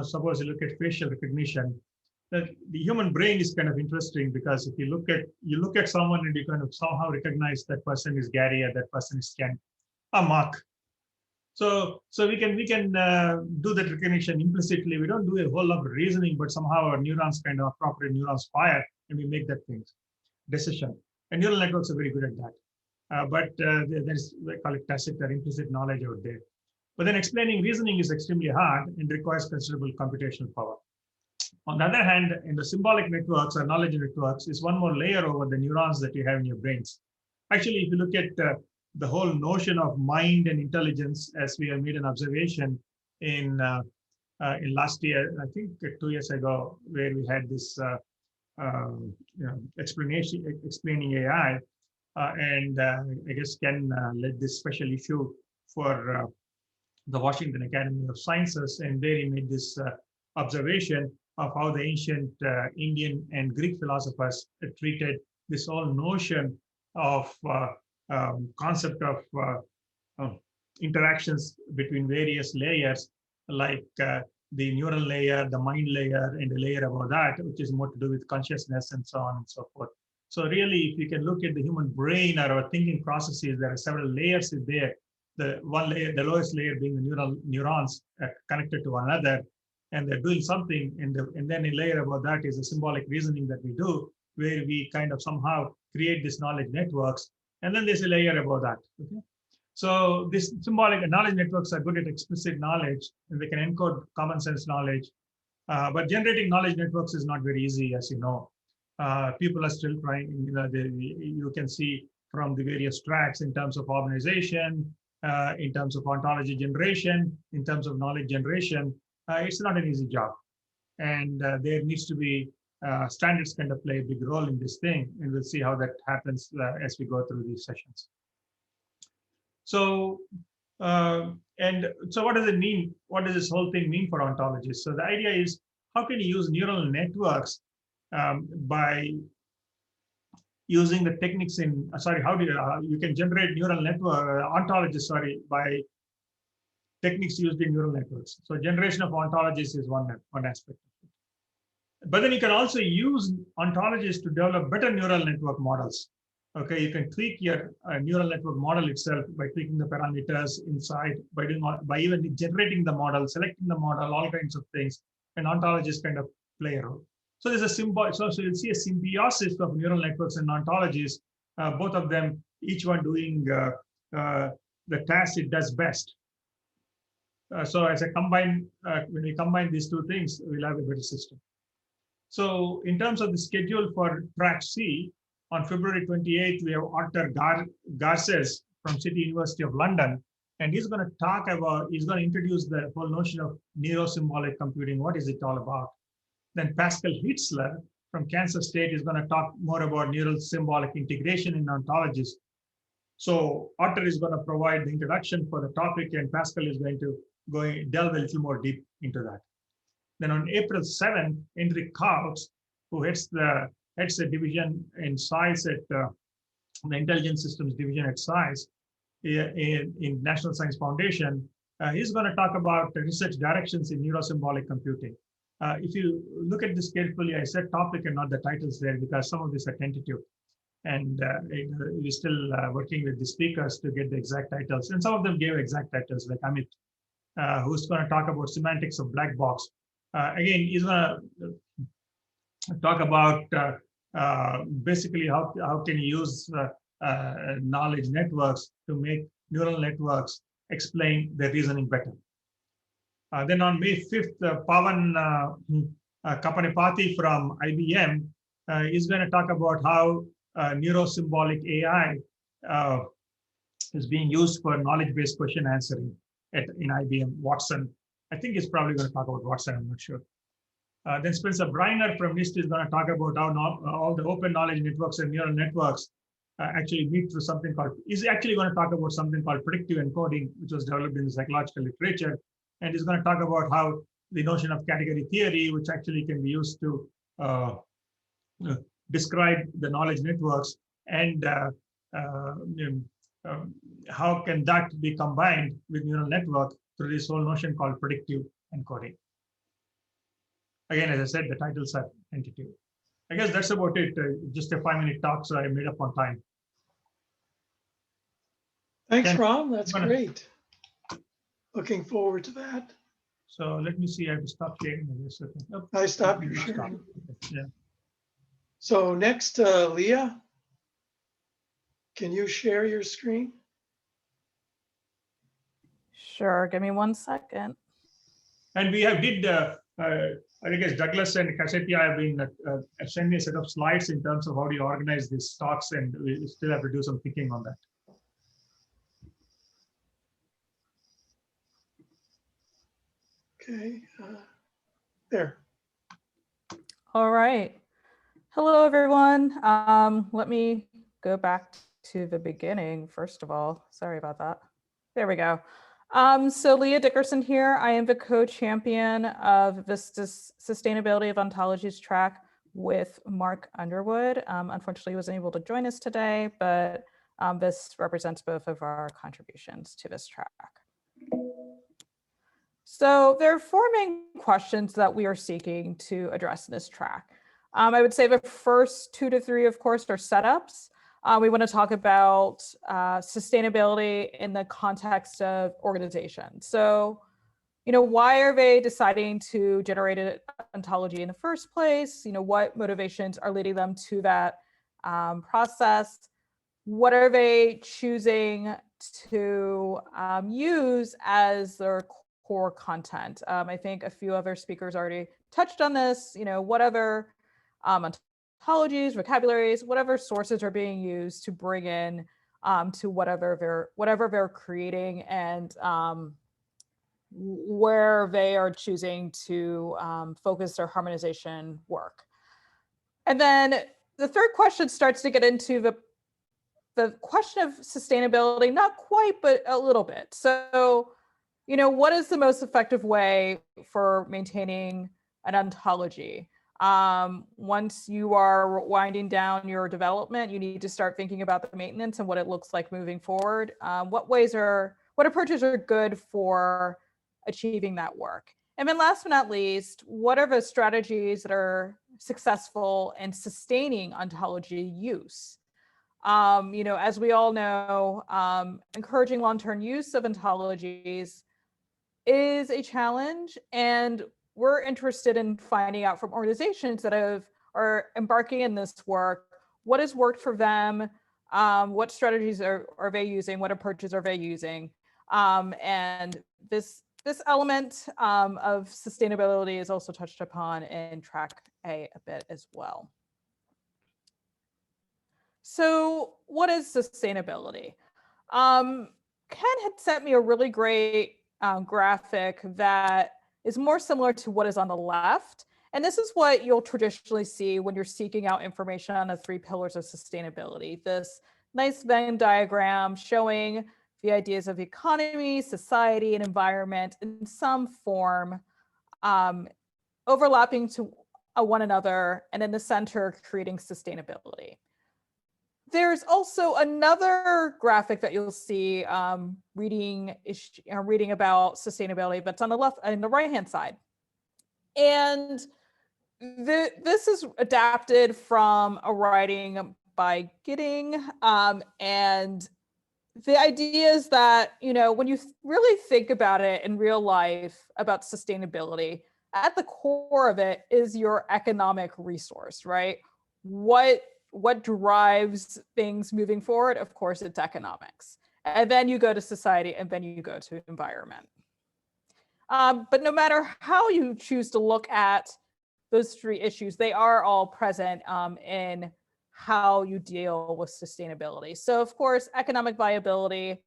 suppose you look at facial recognition, the human brain is kind of interesting, because if you look at someone and you kind of somehow recognize that person is Gary or that person is Ken or Mark. So we can do that recognition implicitly. We don't do a whole lot of reasoning, but somehow our neurons kind of appropriate neurons fire and we make that decision. And neural networks are very good at that. But there is, we call it tacit or implicit knowledge out there. But then explaining reasoning is extremely hard and requires considerable computational power. On the other hand, in the symbolic networks or knowledge networks is one more layer over the neurons that you have in your brains. Actually, if you look at the whole notion of mind and intelligence, as we have made an observation in last year, I think 2 years ago, where we had this explaining AI, and I guess Ken led this special issue for the Washington Academy of Sciences, and there he made this observation of how the ancient Indian and Greek philosophers treated this whole notion of concept of interactions between various layers, like the neural layer, the mind layer, and the layer above that, which is more to do with consciousness and so on and so forth. So really, if you can look at the human brain or our thinking processes, there are several layers in there. The one layer, the lowest layer being the neurons connected to one another, and they're doing something, and then a layer above that is a symbolic reasoning that we do, where we kind of somehow create this knowledge networks, and then there's a layer above that. Okay? So this symbolic knowledge networks are good at explicit knowledge, and they can encode common sense knowledge, but generating knowledge networks is not very easy, as you know. People are still trying. You can see from the various tracks in terms of harmonization, in terms of ontology generation, in terms of knowledge generation. It's not an easy job, and there needs to be standards kind of play a big role in this thing, and we'll see how that happens as we go through these sessions. So, so what does it mean? What does this whole thing mean for ontologists? So the idea is, how can you use neural networks by using the techniques in, how do you can generate neural network ontologies, by techniques used in neural networks. So generation of ontologies is one aspect of it. But then you can also use ontologies to develop better neural network models. Okay, you can tweak your neural network model itself by tweaking the parameters inside, by even generating the model, selecting the model, all kinds of things, and ontologies kind of play a role. So there's a so you'll see a symbiosis of neural networks and ontologies, both of them, each one doing the task it does best. So as a when we combine these two things, we'll have a better system. So in terms of the schedule for track C, on February 28th, we have Arthur Garces from City University of London, and he's going to introduce the whole notion of neurosymbolic computing. What is it all about? Then Pascal Hitzler from Kansas State is going to talk more about neural symbolic integration in ontologies. So Arthur is going to provide the introduction for the topic, and Pascal is going to delve a little more deep into that. Then on April 7th, Hendrik Kautz, who heads the division in SAIS at the Intelligence Systems Division at SAIS in National Science Foundation, he's going to talk about the research directions in neurosymbolic computing. If you look at this carefully, I said topic and not the titles there because some of these are tentative. And we're still working with the speakers to get the exact titles. And some of them gave exact titles, like Amit, who's going to talk about semantics of black box. Again, he's going to talk about basically how can you use knowledge networks to make neural networks explain their reasoning better. Then on May 5th, Pavan Kapanipati from IBM is going to talk about how neurosymbolic AI is being used for knowledge-based question answering in IBM Watson. I think he's probably going to talk about Watson, I'm not sure. Then Spencer Briner from NIST is going to talk about how all the open knowledge networks and neural networks actually meet through something called, he's actually going to talk about something called predictive encoding, which was developed in the psychological literature. And he's going to talk about how the notion of category theory, which actually can be used to describe the knowledge networks, and how can that be combined with neural network through this whole notion called predictive encoding. Again, as I said, the titles are entity. I guess that's about it. Just a 5-minute talk, so I made up on time. Thanks, Ken, Ram. That's wanna- great. Looking forward to that. So let me see. I have to stop sharing. Oh, I stopped your stop. sharing. Yeah. So next, Leah, can you share your screen? Sure, give me 1 second. And we have I guess Douglas and Cassiopeia have been sending me a set of slides in terms of how do you organize these talks, and we still have to do some thinking on that. Okay, there. All right. Hello, everyone. Let me go back to the beginning, first of all. Sorry about that. There we go. So Leah Dickerson here. I am the co-champion of Vista's Sustainability of Ontologies track with Mark Underwood. Unfortunately, he wasn't able to join us today, but this represents both of our contributions to this track. So there are 4 main questions that we are seeking to address in this track. I would say the first 2 to 3, of course, are setups. We want to talk about sustainability in the context of organization. So, why are they deciding to generate an ontology in the first place? What motivations are leading them to that process? What are they choosing to use as their core content? I think a few other speakers already touched on this. What other ontologies, vocabularies, whatever sources are being used to bring in to whatever they're creating, and where they are choosing to focus their harmonization work. And then the third question starts to get into the question of sustainability, not quite, but a little bit. So, what is the most effective way for maintaining an ontology? Once you are winding down your development, you need to start thinking about the maintenance and what it looks like moving forward. What approaches are good for achieving that work? And then last but not least, what are the strategies that are successful in sustaining ontology use? As we all know, encouraging long-term use of ontologies is a challenge, and we're interested in finding out from organizations that are embarking in this work, what has worked for them, what strategies are they using, what approaches are they using, and this element of sustainability is also touched upon in track A bit as well. So what is sustainability? Ken had sent me a really great graphic that is more similar to what is on the left. And this is what you'll traditionally see when you're seeking out information on the 3 pillars of sustainability. This nice Venn diagram showing the ideas of economy, society, and environment in some form, overlapping to one another, and in the center, creating sustainability. There's also another graphic that you'll see reading about sustainability, but it's on the left and the right-hand side. And this is adapted from a writing by Gidding. And the idea is that, when you really think about it in real life about sustainability, at the core of it is your economic resource, right? What drives things moving forward? Of course, it's economics. And then you go to society, and then you go to environment. But no matter how you choose to look at those 3 issues, they are all present in how you deal with sustainability. So of course, economic viability,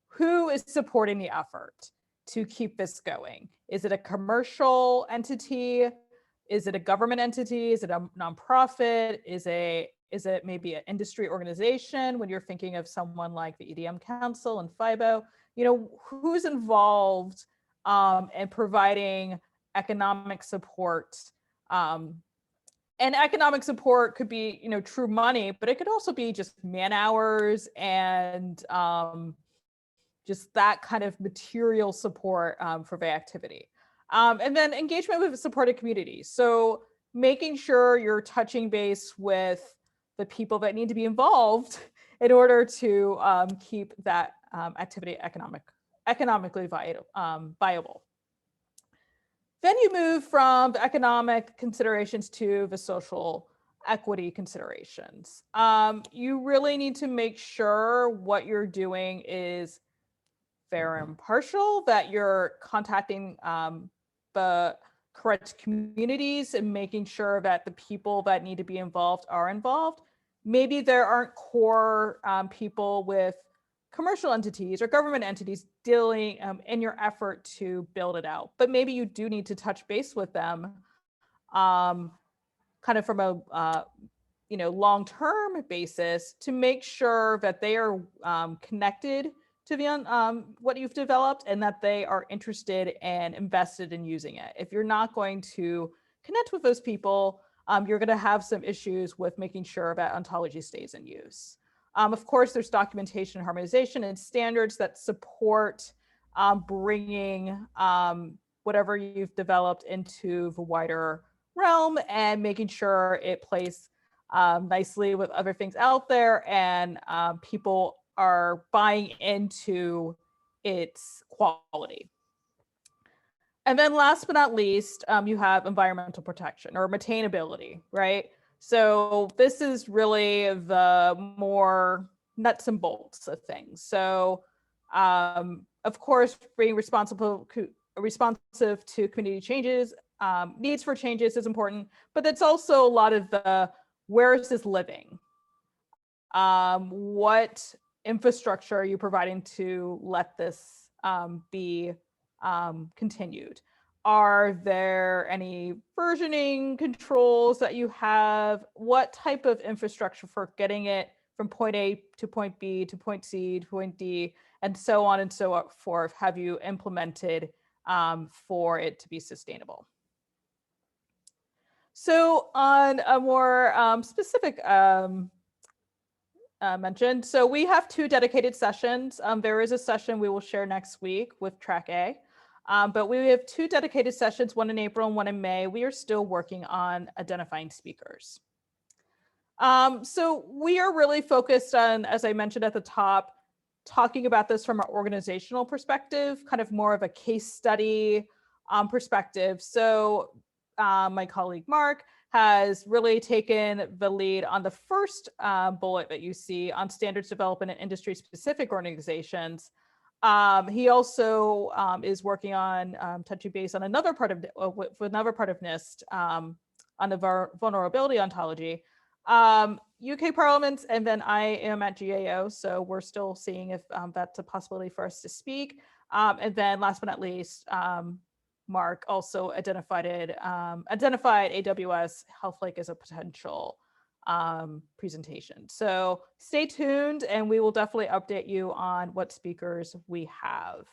who is supporting the effort to keep this going? Is it a commercial entity? Is it a government entity? Is it a nonprofit? Is it maybe an industry organization? When you're thinking of someone like the EDM Council and FIBO, who's involved in providing economic support? And economic support could be, true money, but it could also be just man hours and just that kind of material support for the activity. And then engagement with supported communities. So making sure you're touching base with the people that need to be involved in order to keep that activity economically viable. Then you move from the economic considerations to the social equity considerations. You really need to make sure what you're doing is fair and impartial, that you're contacting the correct communities and making sure that the people that need to be involved are involved. Maybe there aren't core people with commercial entities or government entities dealing in your effort to build it out, but maybe you do need to touch base with them kind of from a long-term basis to make sure that they are connected to the what you've developed and that they are interested and invested in using it. If you're not going to connect with those people, you're going to have some issues with making sure that ontology stays in use. Of course, there's documentation, harmonization, and standards that support bringing whatever you've developed into the wider realm and making sure it plays nicely with other things out there and people are buying into its quality. And then last but not least, you have environmental protection or maintainability, right? So this is really the more nuts and bolts of things. So of course, being responsive to community changes, needs for changes is important, but it's also a lot of the where is this living? What infrastructure are you providing to let this be continued? Are there any versioning controls that you have? What type of infrastructure for getting it from point A to point B to point C to point D, and so on and so forth have you implemented for it to be sustainable? So on a more specific mention, so we have 2 dedicated sessions. There is a session we will share next week with track A, but we have 2 dedicated sessions, one in April and one in May. We are still working on identifying speakers. So we are really focused on, as I mentioned at the top, talking about this from an organizational perspective, kind of more of a case study perspective. So my colleague Mark has really taken the lead on the first bullet that you see on standards development and industry specific organizations. He also is working on touching base on another part of NIST on the vulnerability ontology. UK parliaments, and then I am at GAO, so we're still seeing if that's a possibility for us to speak. And then last but not least, Mark also identified AWS Health Lake as a potential presentation. So stay tuned and we will definitely update you on what speakers we have.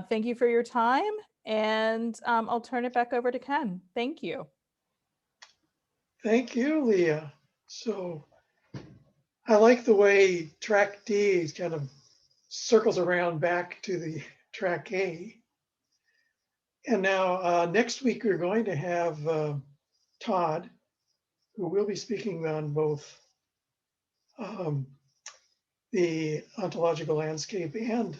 Thank you for your time, and I'll turn it back over to Ken. Thank you. Thank you, Leah. So I like the way track D kind of circles around back to the track A. And now next week, we're going to have Todd, who will be speaking on both the ontological landscape and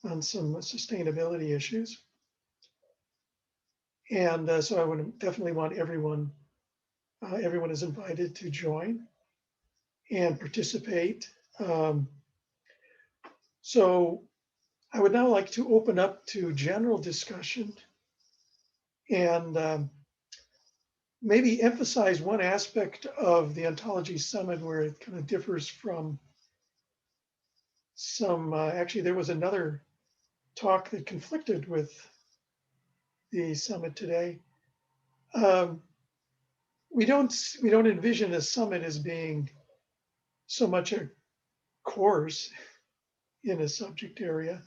on some sustainability issues. And so I would definitely want everyone is invited to join and participate. So I would now like to open up to general discussion and maybe emphasize one aspect of the Ontology Summit where it kind of differs from some, actually there was another talk that conflicted with the summit today. We don't envision a summit as being so much a course in a subject area,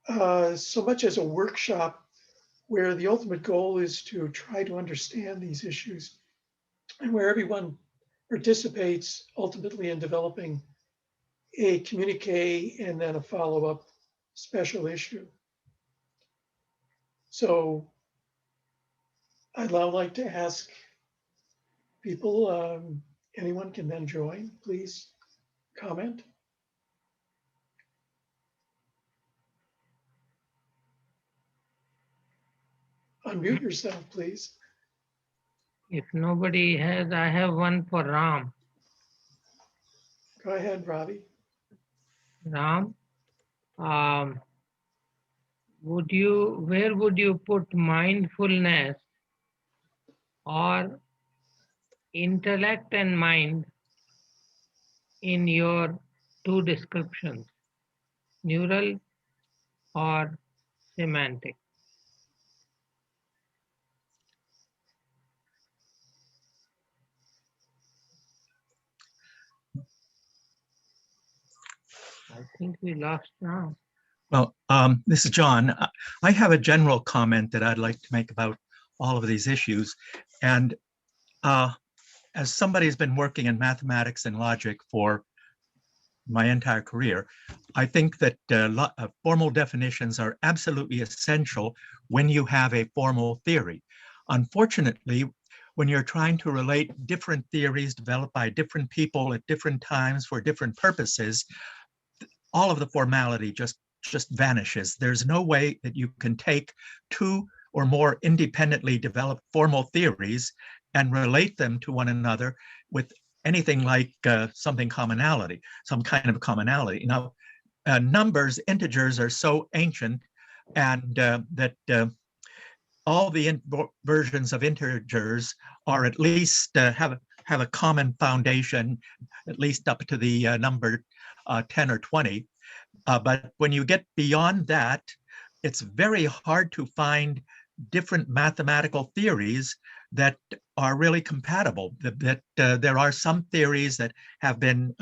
so much as a workshop where the ultimate goal is to try to understand these issues and where everyone participates ultimately in developing a communique and then a follow-up special issue. So I'd now like to ask people, anyone can then join, please comment. Unmute yourself, please. If nobody has, I have one for Ram. Go ahead, Ravi. Ram, where would you put mindfulness or intellect and mind in your two descriptions, neural or semantic? I think we lost Ram. Well, this is John. I have a general comment that I'd like to make about all of these issues. And as somebody who's been working in mathematics and logic for my entire career, I think that formal definitions are absolutely essential when you have a formal theory. Unfortunately, when you're trying to relate different theories developed by different people at different times for different purposes, all of the formality just vanishes. There's no way that you can take two or more independently developed formal theories and relate them to one another with anything like some kind of commonality. Now, numbers, integers are so ancient, and that all the versions of integers are at least have a common foundation, at least up to the number 10 or 20. But when you get beyond that, it's very hard to find different mathematical theories that are really compatible. There are some theories that have been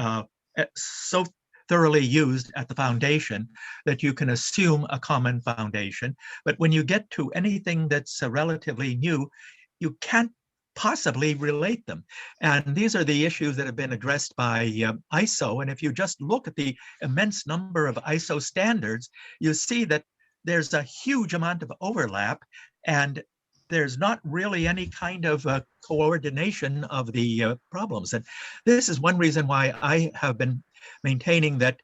so thoroughly used at the foundation that you can assume a common foundation. But when you get to anything that's relatively new, you can't possibly relate them. And these are the issues that have been addressed by ISO. And if you just look at the immense number of ISO standards, you see that there's a huge amount of overlap, and there's not really any kind of coordination of the problems. And this is one reason why I have been maintaining that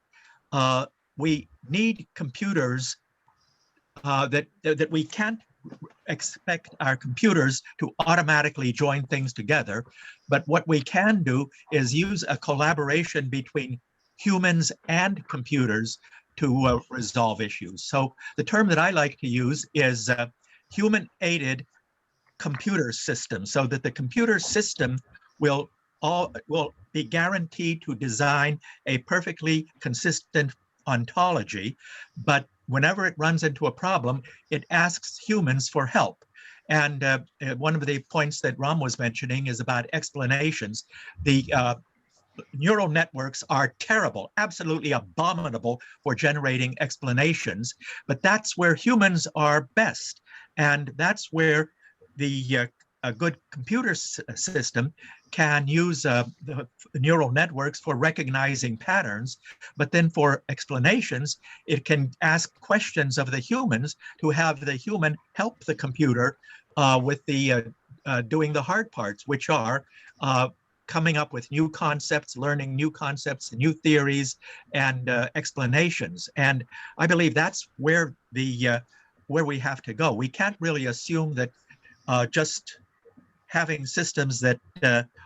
we need computers, that we can't expect our computers to automatically join things together. But what we can do is use a collaboration between humans and computers to resolve issues. So the term that I like to use is human-aided computer system, so that the computer system will be guaranteed to design a perfectly consistent ontology, but whenever it runs into a problem, it asks humans for help. And one of the points that Ram was mentioning is about explanations. The neural networks are terrible, absolutely abominable for generating explanations, but that's where humans are best. And that's where a good computer system can use the neural networks for recognizing patterns, but then for explanations, it can ask questions of the humans to have the human help the computer with the doing the hard parts, which are coming up with new concepts, learning new concepts, new theories, and explanations. And I believe that's where where we have to go. We can't really assume that just having systems that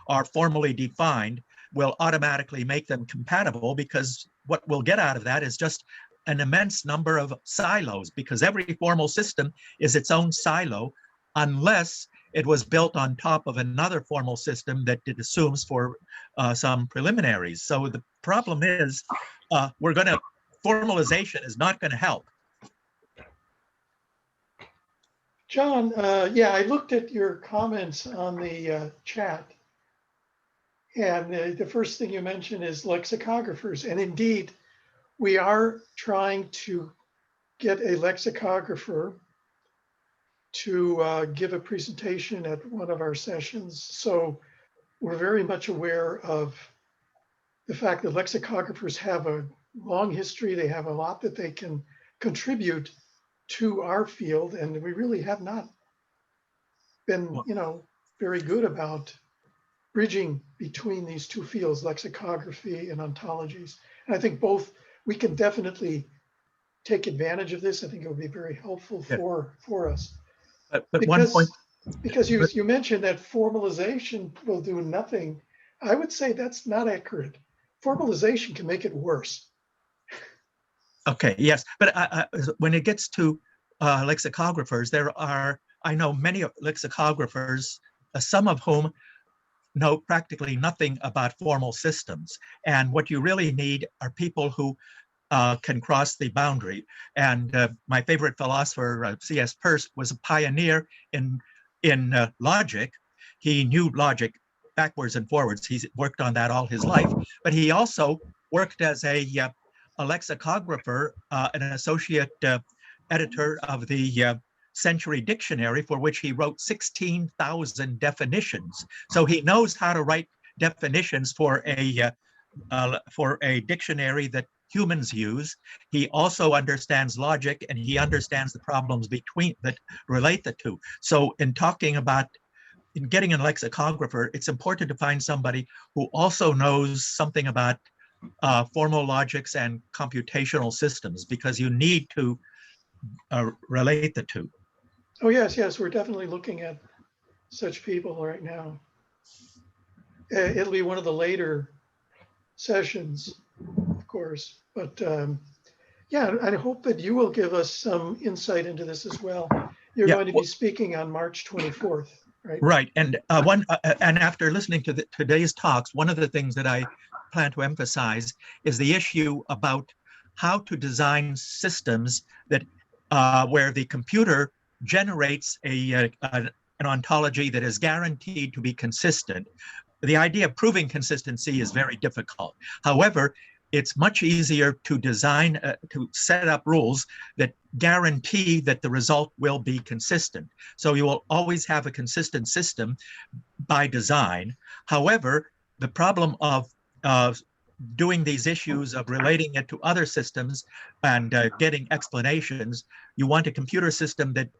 are formally defined will automatically make them compatible, because what we'll get out of that is just an immense number of silos, because every formal system is its own silo, unless it was built on top of another formal system that it assumes for some preliminaries. So the problem is formalization is not going to help. John, yeah, I looked at your comments on the chat, and the first thing you mentioned is lexicographers. And indeed, we are trying to get a lexicographer to give a presentation at one of our sessions. So we're very much aware of the fact that lexicographers have a long history. They have a lot that they can contribute to our field, and we really have not been, very good about bridging between these two fields, lexicography and ontologies. And I think both, we can definitely take advantage of this. I think it would be very helpful Yeah. for us. But one point, Because you mentioned that formalization will do nothing. I would say that's not accurate. Formalization can make it worse. okay, yes, but when it gets to lexicographers, I know many lexicographers, some of whom know practically nothing about formal systems. And what you really need are people who can cross the boundary. And my favorite philosopher, C.S. Peirce, was a pioneer in logic. He knew logic backwards and forwards. He's worked on that all his life, but he also worked as a lexicographer, an associate editor of the Century Dictionary, for which he wrote 16,000 definitions. So he knows how to write definitions for a dictionary that humans use. He also understands logic, and he understands the problems that relate the two. So in getting a lexicographer, it's important to find somebody who also knows something about formal logics and computational systems, because you need to relate the two. Oh, yes, we're definitely looking at such people right now. It'll be one of the later sessions, of course, but yeah, I hope that you will give us some insight into this as well. You're going to be speaking on March 24th, right? Right, and and after listening to today's talks, one of the things that I plan to emphasize is the issue about how to design systems that where the computer generates an ontology that is guaranteed to be consistent. The idea of proving consistency is very difficult. However, it's much easier to design, to set up rules that guarantee that the result will be consistent. So you will always have a consistent system by design. However, the problem of doing these issues of relating it to other systems and getting explanations, you want a computer system that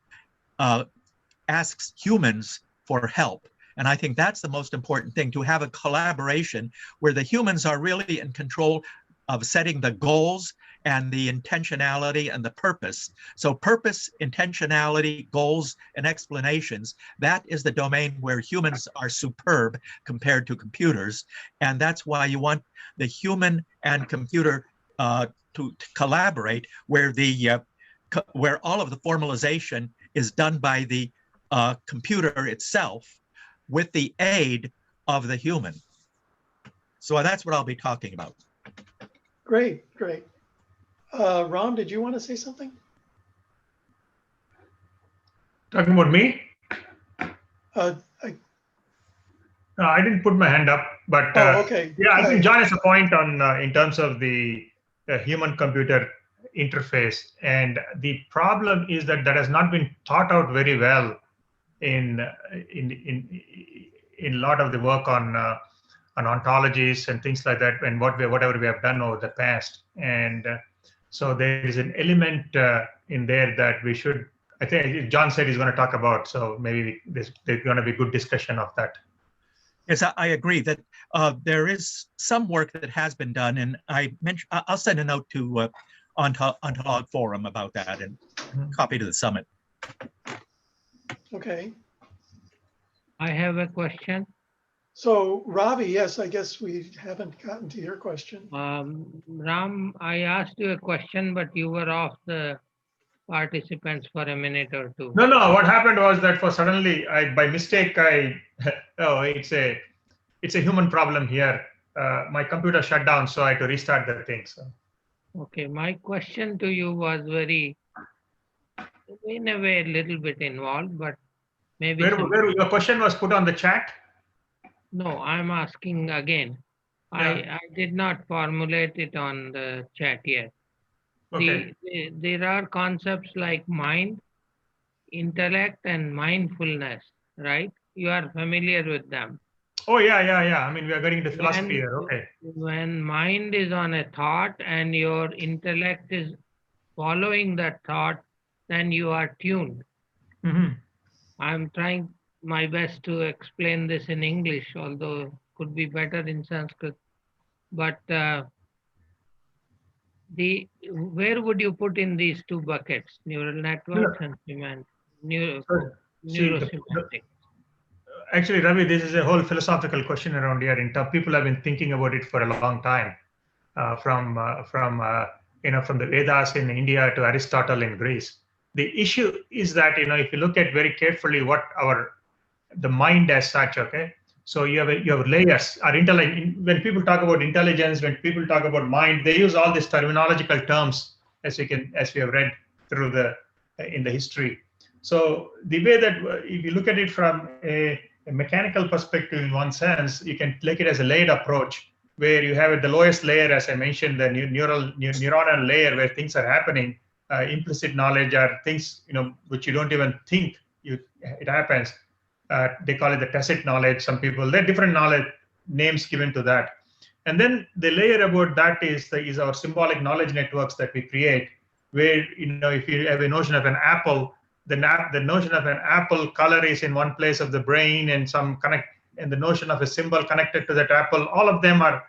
asks humans for help. And I think that's the most important thing, to have a collaboration where the humans are really in control of setting the goals and the intentionality and the purpose. So purpose, intentionality, goals, and explanations, that is the domain where humans are superb compared to computers. And that's why you want the human and computer to collaborate, where all of the formalization is done by the computer itself with the aid of the human. So that's what I'll be talking about. Great. Ram, did you want to say something? Talking about me? I didn't put my hand up, but okay. Yeah, I think John has a point on in terms of the human-computer interface, and the problem is that has not been thought out very well in a lot of the work on ontologies and things like that, and whatever we have done over the past. And so there is an element in there that we should, I think John said he's going to talk about, so maybe there's going to be good discussion of that. Yes, I agree that there is some work that has been done, and I'll send a note to Ontolog Forum about that and copy to the summit. Okay. I have a question. So Ravi, yes, I guess we haven't gotten to your question. Ram, I asked you a question, but you were off the participants for a minute or two. No. What happened was that suddenly, by mistake, oh, it's a human problem here. My computer shut down, so I had to restart the thing. So. Okay, my question to you was in a way, a little bit involved, but maybe. Where your question was put on the chat? No, I'm asking again. Yeah. I did not formulate it on the chat yet. Okay. There are concepts like mind, intellect, and mindfulness, right? You are familiar with them. Oh, yeah. I mean, we are getting into philosophy here. Okay. When mind is on a thought and your intellect is following that thought, then you are tuned. Mm-hmm. I'm trying, my best to explain this in English, although could be better in Sanskrit. But where would you put in these two buckets, neural networks and See, neurosemantics? actually, Ravi, this is a whole philosophical question around here. People have been thinking about it for a long time, from the Vedas in India to Aristotle in Greece. The issue is that if you look at very carefully what the mind as such, okay. So you have layers. When people talk about intelligence, when people talk about mind, they use all these terminological terms as we have read through in the history. So the way that if you look at it from a mechanical perspective, in one sense, you can take it as a layered approach, where you have at the lowest layer, as I mentioned, the neuronal layer where things are happening. Implicit knowledge are things which you don't even think it happens. They call it the tacit knowledge. Some people, there are different knowledge names given to that. And then the layer above that is our symbolic knowledge networks that we create, where if you have a notion of an apple, the notion of an apple color is in one place of the brain, and and the notion of a symbol connected to that apple, all of them are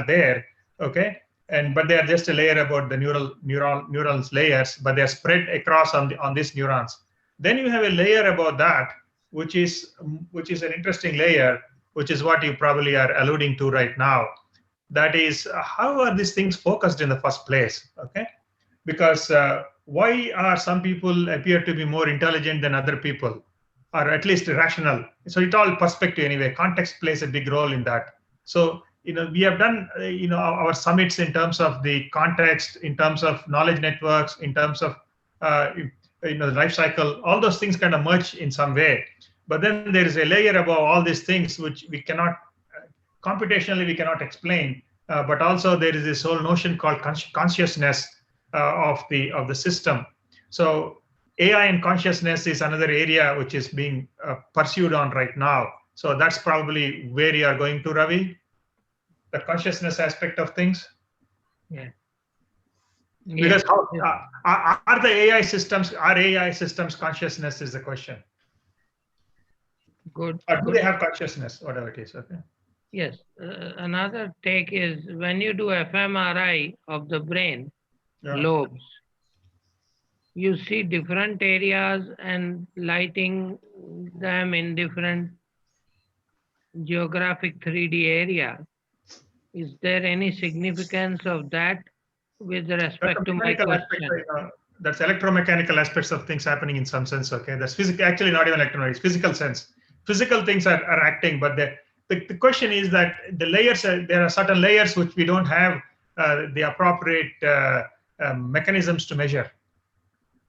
there, okay. But they are just a layer about the neurons layers, but they are spread across on these neurons. Then you have a layer above that, which is an interesting layer, which is what you probably are alluding to right now. That is, how are these things focused in the first place? Okay, because why are some people appear to be more intelligent than other people, or at least rational? So it's all perspective anyway. Context plays a big role in that. So we have done our summits in terms of the context, in terms of knowledge networks, in terms of the life cycle. All those things kind of merge in some way. But then there is a layer above all these things which we cannot computationally we cannot explain. But also there is this whole notion called consciousness of the system. So AI and consciousness is another area which is being pursued on right now. So that's probably where you are going to, Ravi, the consciousness aspect of things. Yeah. Because are the AI systems consciousness is the question. Good. Or do they have consciousness, whatever it is? Okay. Yes. Another take is when you do fMRI of the brain lobes, you see different areas and lighting them in different geographic 3D area. Is there any significance of that with respect to my question? That's electromechanical aspects of things happening in some sense. Okay, that's physical. Actually, not even electromechanical. It's physical sense. Physical things are acting, but the question is that the layers. There are certain layers which we don't have the appropriate mechanisms to measure.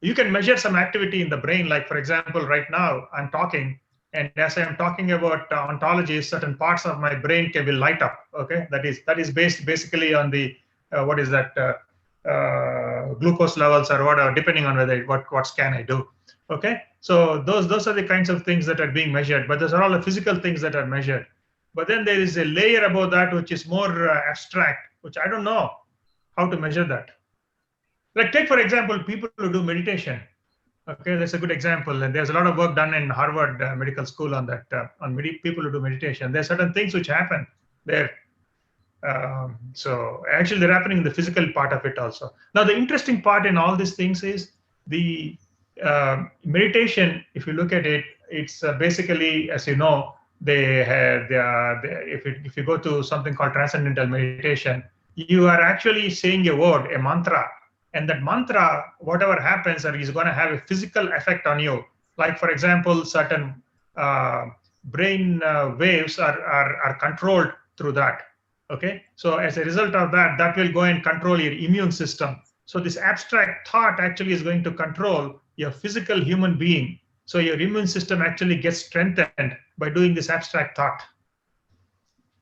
You can measure some activity in the brain, like for example, right now I'm talking, and as I'm talking about ontology, certain parts of my brain will light up. Okay, that is based basically on the what is that glucose levels or whatever, depending on what scan I do. Okay, so those are the kinds of things that are being measured, but those are all the physical things that are measured. But then there is a layer above that which is more abstract, which I don't know how to measure that. Like take for example people who do meditation. Okay, that's a good example, and there's a lot of work done in Harvard Medical School on that, on people who do meditation. There's certain things which happen there. So actually they're happening in the physical part of it also. Now the interesting part in all these things is the meditation. If you look at it, it's basically, as you know, if you go to something called transcendental meditation, you are actually saying a word, a mantra. And that mantra, whatever happens, is going to have a physical effect on you. Like, for example, certain brain waves are controlled through that. Okay, so as a result of that, that will go and control your immune system. So this abstract thought actually is going to control your physical human being. So your immune system actually gets strengthened by doing this abstract thought.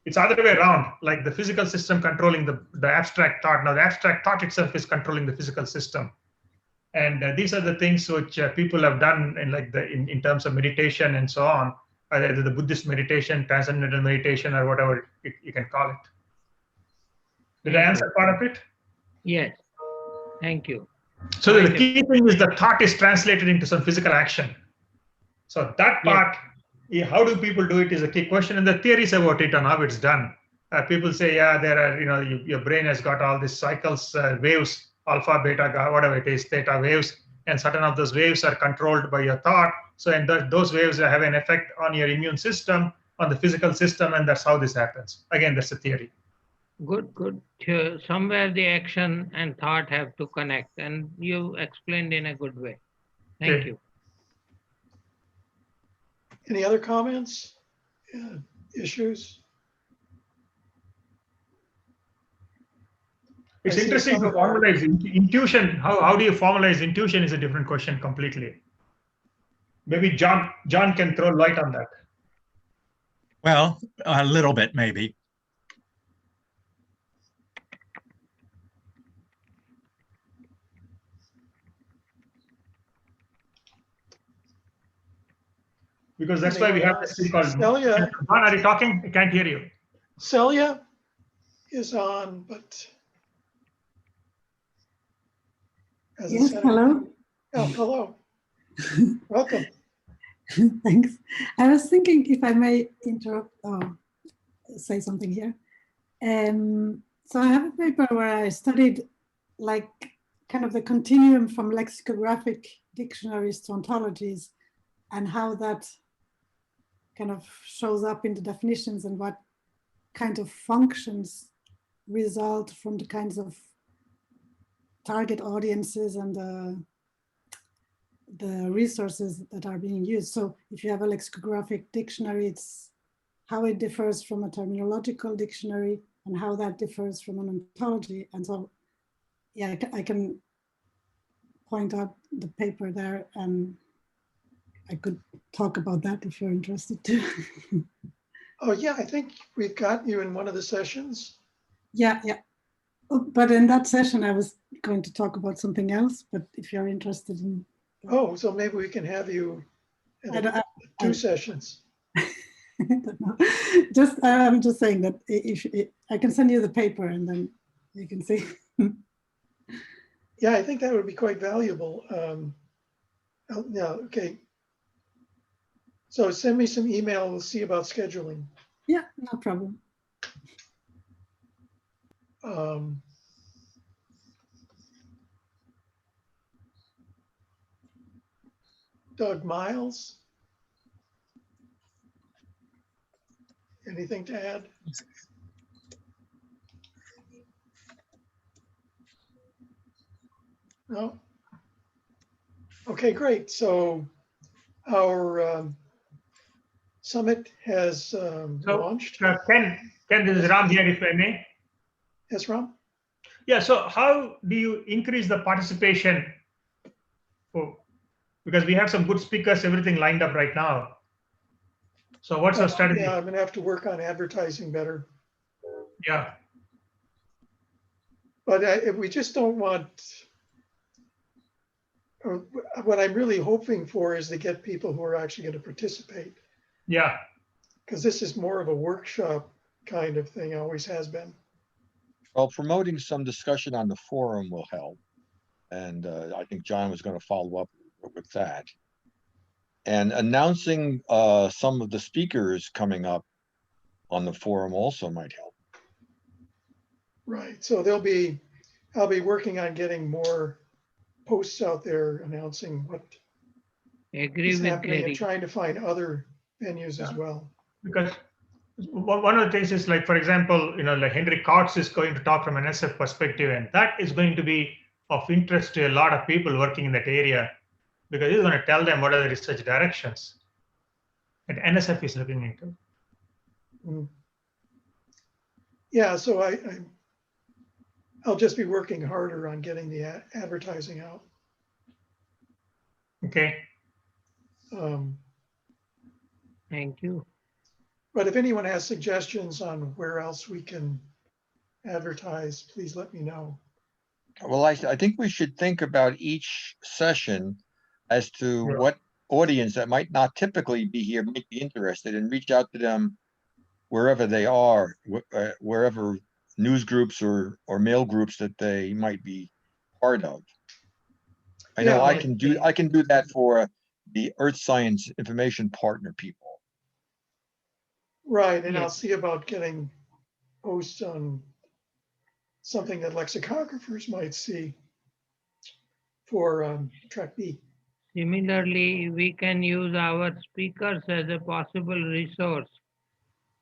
It's the other way around, like the physical system controlling the abstract thought. Now the abstract thought itself is controlling the physical system. And these are the things which people have done in terms of meditation and so on, either the Buddhist meditation, transcendental meditation, or whatever you can call it. Did I answer part of it? Yes. Thank you. So the key thing is the thought is translated into some physical action. So that part how do people do it is a key question, and the theories about it and how it's done. People say, yeah, there are, your brain has got all these cycles, waves, alpha, beta, whatever it is, theta waves, and certain of those waves are controlled by your thought. So, and those waves have an effect on your immune system, on the physical system, and that's how this happens. Again, that's a theory. Good, good. Somewhere the action and thought have to connect, and you explained in a good way. Thank you. Any other comments, issues? It's I see interesting some to of our- formalize intuition. How do you formalize intuition is a different question completely. Maybe John can throw light on that. Well, a little bit, maybe. Because that's why we have this thing called. Celia, John, are you talking? I can't hear you. Celia is on, but. Yes, hello. Oh, hello. Welcome. Thanks. I was thinking if I may interrupt or say something here. So I have a paper where I studied like kind of the continuum from lexicographic dictionaries to ontologies and how that kind of shows up in the definitions and what kind of functions result from the kinds of target audiences and the resources that are being used. So if you have a lexicographic dictionary, it's how it differs from a terminological dictionary and how that differs from an ontology. And so, yeah, I can point out the paper there and I could talk about that if you're interested too. Oh yeah, I think we've got you in one of the sessions. Yeah. But in that session, I was going to talk about something else, but if you're interested in. Oh, so maybe we can have you in two sessions. I don't know. I'm just saying that if I can send you the paper and then you can see. Yeah, I think that would be quite valuable. Yeah, okay. So send me some email, we'll see about scheduling. Yeah, no problem. Doug Miles. Anything to add? No? Okay, great. So our summit has launched. Ken, this is Ram here, if I may. Yes, Ram? Yeah, so how do you increase the participation? Because we have some good speakers, everything lined up right now. So what's our strategy? Yeah, I'm gonna have to work on advertising better. Yeah. But if we just don't want, or what I'm really hoping for is to get people who are actually going to participate. Yeah. Because this is more of a workshop kind of thing, always has been. Well, promoting some discussion on the forum will help. And I think John was going to follow up with that. And announcing some of the speakers coming up on the forum also might help. Right, so I'll be working on getting more posts out there announcing what is happening and trying to find other venues as well. Because one of the things is, like, for example, like Henry Kautz is going to talk from an NSF perspective, and that is going to be of interest to a lot of people working in that area, because he's going to tell them what are the research directions that NSF is looking into. Mm. Yeah, so I'll just be working harder on getting the advertising out. Okay. Thank you. But if anyone has suggestions on where else we can advertise, please let me know. Well, I think we should think about each session as to what audience that might not typically be here might be interested, and reach out to them wherever they are, wherever news groups or mail groups that they might be part of. I know I can do that for the Earth Science Information Partner people. Right, and I'll Yes. see about getting posts on something that lexicographers might see for track B. Similarly, we can use our speakers as a possible resource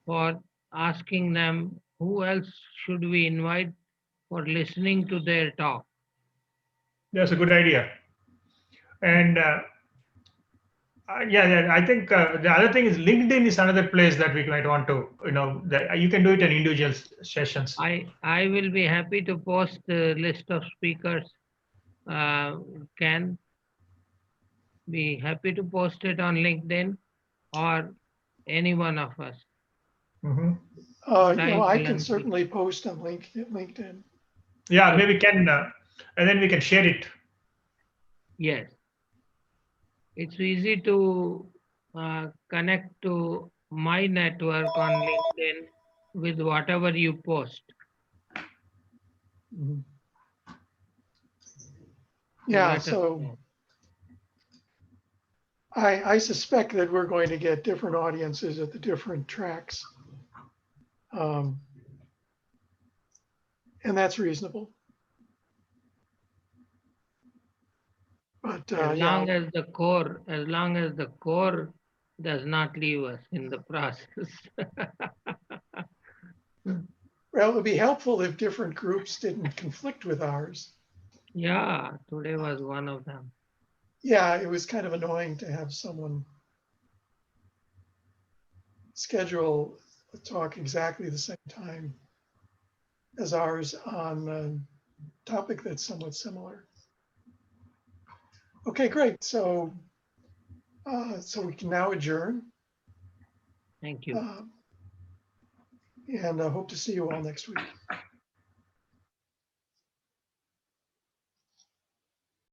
for asking them who else should we invite for listening to their talk. That's a good idea. And yeah, I think the other thing is LinkedIn is another place that we might want to, that you can do it in individual sessions. I will be happy to post the list of speakers. Can be happy to post it on LinkedIn or any one of us. Mhm. I can certainly post on LinkedIn. Yeah, maybe can, and then we can share it. Yes. It's easy to connect to my network on LinkedIn with whatever you post. Mhm. Yeah, Let us so know. I suspect that we're going to get different audiences at the different tracks. And that's reasonable. But as yeah, long as the core does not leave us in the process. well, it would be helpful if different groups didn't conflict with ours. Yeah, today was one of them. Yeah, it was kind of annoying to have someone schedule a talk exactly the same time as ours on a topic that's somewhat similar. Okay, great. So we can now adjourn. Thank you. And I hope to see you all next week.